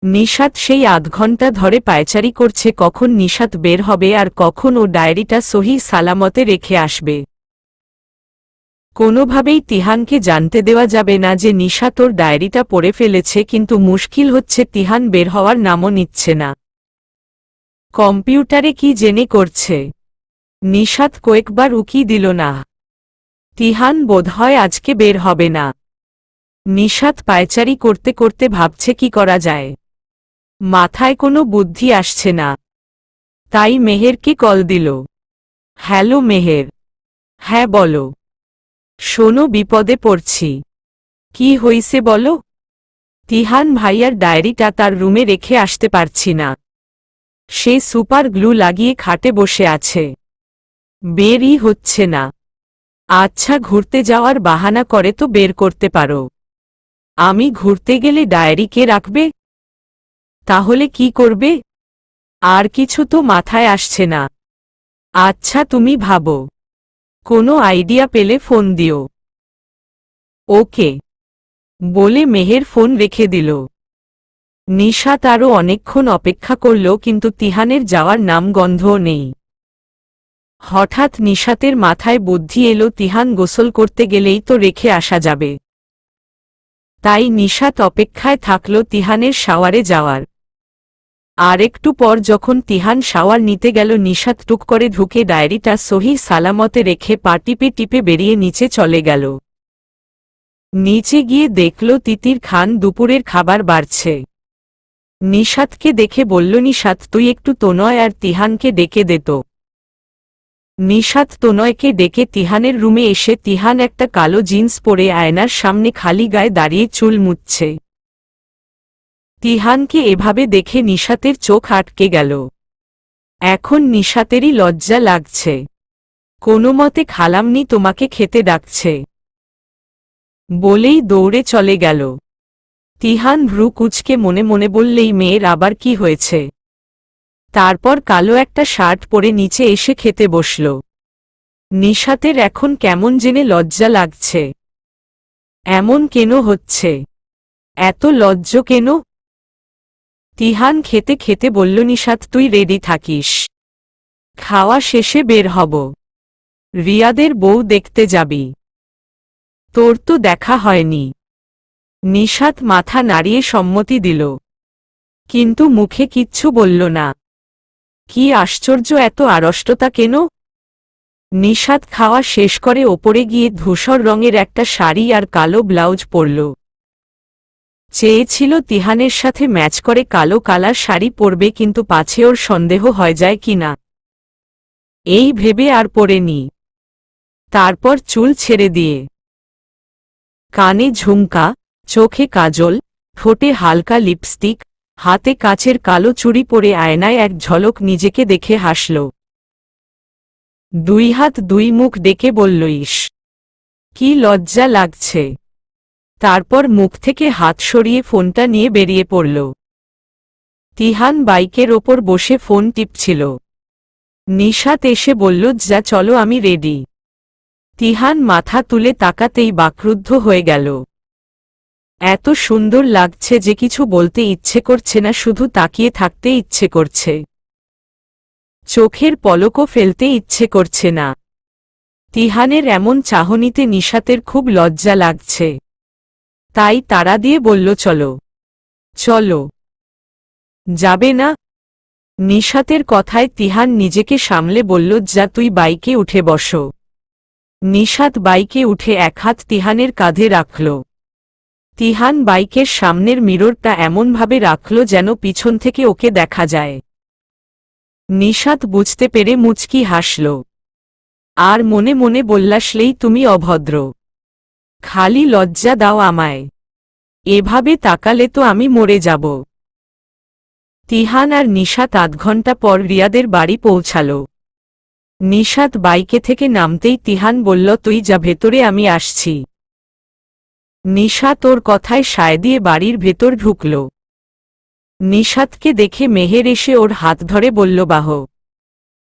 নিশাত সেই আধ ঘন্টা ধরে পায়চারি করছে কখন নিশাত বের হবে আর কখন ও ডায়েরিটা সহি সালামতে রেখে আসবে। কোনোভাবেই তিহানকে জানতে দেওয়া যাবে না যে নিশাত ওর ডায়েরিটা পড়ে ফেলেছে, কিন্তু মুশকিল হচ্ছে তিহান বের হওয়ার নামও নিচ্ছে না। কম্পিউটারে কি জেনে করছে। নিশাত কয়েকবার উকি দিল না। তিহান বোধহয় আজকে বের হবে না। নিশাত পায়চারি করতে করতে ভাবছে কি করা যায়। মাথায় কোনো বুদ্ধি আসছে না। তাই মেহেরকে কল দিল। হ্যালো মেহের। হ্যাঁ বলো। শোনো, বিপদে পড়ছি। কি হইছে বলো? তিহান ভাইয়ার ডায়েরিটা তার রুমে রেখে আসতে পারছি না। সে সুপার গ্লু লাগিয়ে খাটে বসে আছে, বেরই হচ্ছে না। আচ্ছা, ঘুরতে যাওয়ার বাহানা করে তো বের করতে পারো। আমি ঘুরতে গেলে ডায়েরি কে রাখবে? তাহলে কি করবে? আর কিছু তো মাথায় আসছে না। আচ্ছা, তুমি ভাবো, কোনো আইডিয়া পেলে ফোন দিও। ওকে বলে মেহের ফোন রেখে দিল। নিশাত আরও অনেকক্ষণ অপেক্ষা করল, কিন্তু তিহানের যাওয়ার নাম গন্ধও নেই। হঠাৎ নিশাতের মাথায় বুদ্ধি এলো, তিহান গোসল করতে গেলেই তো রেখে আসা যাবে। তাই নিশাত অপেক্ষায় থাকল তিহানের শাওয়ারে যাওয়ার। আর একটু পর যখন তিহান শাওয়ার নিতে গেল, নিশাত টুক করে ঢুকে ডায়েরিটা সহি সালামতে রেখে পা টিপে টিপে বেরিয়ে নিচে চলে গেল। নিচে গিয়ে দেখল তিতির খান দুপুরের খাবার বাড়ছে। নিশাতকে দেখে বলল, নিশাত, তুই একটু তনয় আর তিহানকে ডেকে দে তো। নিশাত তনয়কে ডেকে তিহানের রুমে এসে তিহান একটা কালো জিন্স পরে আয়নার সামনে খালি গায়ে দাঁড়িয়ে চুল মুছছে। তিহানকে এভাবে দেখে নিশাতের চোখ আটকে গেল। এখন নিশাতেরই লজ্জা লাগছে। কোনোমতে খালামনি তোমাকে খেতে ডাকছে বলেই দৌড়ে চলে গেল। তিহান ভ্রু কুঁচকে মনে মনে বললেই মেয়ের আবার কি হয়েছে। তারপর কালো একটা শার্ট পরে নিচে এসে খেতে বসল। নিশাতের এখন কেমন জেনে লজ্জা লাগছে। এমন কেন হচ্ছে? এত লজ্জ কেন? তিহান খেতে খেতে বলল, নিশাত, তুই রেডি থাকিস, খাওয়া শেষে বের হব। রিয়াদের বউ দেখতে যাবি। তোর তো দেখা হয়নি। নিশাত মাথা নাড়িয়ে সম্মতি দিল, কিন্তু মুখে কিচ্ছু বলল না। কি আশ্চর্য, এত আড়ষ্টতা কেন? নিশাত খাওয়া শেষ করে ওপরে গিয়ে ধূসর রঙের একটা শাড়ি আর কালো ব্লাউজ পরল। চেয়েছিল তিহানের সাথে ম্যাচ করে কালো কালার শাড়ি পরবে, কিন্তু পাছে ওর সন্দেহ হয়ে যায় কিনা এই ভেবে আর পরেনি। তারপর চুল ছেড়ে দিয়ে কানে ঝুমকা, চোখে কাজল, ঠোঁটে হালকা লিপস্টিক, হাতে কাচের কালো চুড়ি পরে আয়নায় এক ঝলক নিজেকে দেখে হাসল। দুই হাত দুই মুখ ডেকে বলল, ইস, কি লজ্জা লাগছে। তারপর মুখ থেকে হাত সরিয়ে ফোনটা নিয়ে বেরিয়ে পড়ল। তিহান বাইকের ওপর বসে ফোন টিপছিল। নিশাত এসে বলল, যা চলো, আমি রেডি। তিহান মাথা তুলে তাকাতেই বাকরুদ্ধ হয়ে গেল। এত সুন্দর লাগছে যে কিছু বলতে ইচ্ছে করছে না, শুধু তাকিয়ে থাকতে ইচ্ছে করছে। চোখের পলকও ফেলতে ইচ্ছে করছে না। তিহানের এমন চাহনিতে নিশাতের খুব লজ্জা লাগছে। তাই তাড়া দিয়ে বলল, চলো। চলো। যাবে না? নিশাতের কথায় তিহান নিজেকে সামলে বলল, যা, তুই বাইকে উঠে বসো। নিশাত বাইকে উঠে এক হাত তিহানের কাঁধে রাখল। তিহান বাইকের সামনের মিররটা এমনভাবে রাখল যেন পিছন থেকে ওকে দেখা যায়। নিশাত বুঝতে পেরে মুচকি হাসল, আর মনে মনে বললাসলেই তুমি অভদ্র। খালি লজ্জা দাও আমায়। এভাবে তাকালে তো আমি মরে যাব। তিহান আর নিশাত আধ ঘন্টা পর রিয়াদের বাড়ি পৌঁছাল। নিশাত বাইকে থেকে নামতেই তিহান বলল, তুই যা ভেতরে, আমি আসছি। নিশাত ওর কথায় সায় দিয়ে বাড়ির ভেতর ঢুকল। নিশাতকে দেখে মেহের এসে ওর হাত ধরে বলল, বাহ,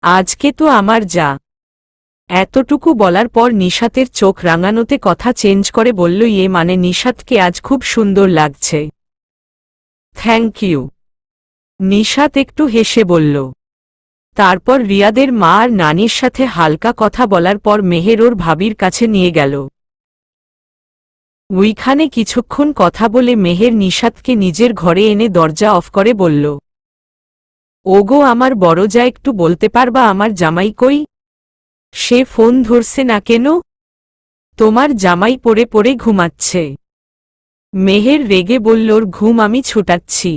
আজকে তো আমার যা। এতটুকু বলার পর নিশাতের চোখ রাঙানোতে কথা চেঞ্জ করে বলল, ইয়ে মানে নিশাতকে আজ খুব সুন্দর লাগছে। Thank you. নিশাত একটু হেসে বলল। তারপর রিয়াদের মা আর নানির সাথে হালকা কথা বলার পর মেহের ওর ভাবির কাছে নিয়ে গেল। ওইখানে কিছুক্ষণ কথা বলে মেহের নিশাতকে নিজের ঘরে এনে দরজা অফ করে বলল, ওগো আমার বড় যা, একটু বলতে পারবা আমার জামাই কই? সে ফোন ধরছে না কেন? তোমার জামাই পড়ে পড়ে ঘুমাচ্ছে। মেহের রেগে বলল, ওর ঘুম আমি ছুটাচ্ছি।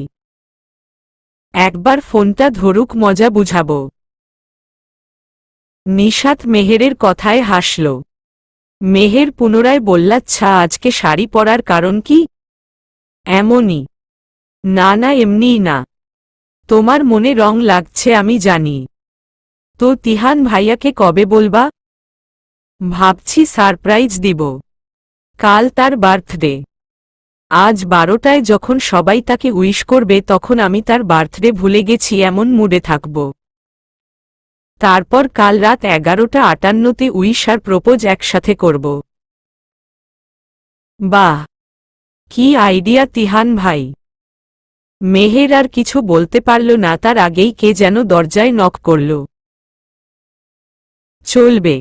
একবার ফোনটা ধরুক, মজা বুঝাবো। নিশাত মেহেরের কথায় হাসল। মেহের পুনরায় বললাচ্ছা আজকে শাড়ি পরার কারণ কি? এমনই। না না এমনিই না। তোমার মনে রং লাগছে আমি জানি। তো তিহান ভাইয়াকে কবে বলবা? ভাবছি সারপ্রাইজ দিব। কাল তার বার্থডে। আজ 12টায় যখন সবাই তাকে উইশ করবে তখন আমি তার বার্থডে ভুলে গেছি এমন মুডে থাকব। তারপর কাল রাত 11:58তে উইশ আর প্রপোজ একসাথে করব। বাহ, কি আইডিয়া তিহান ভাই। মেহের আর কিছু বলতে পারল না, তার আগেই কে যেন দরজায় নক করল। চলবে।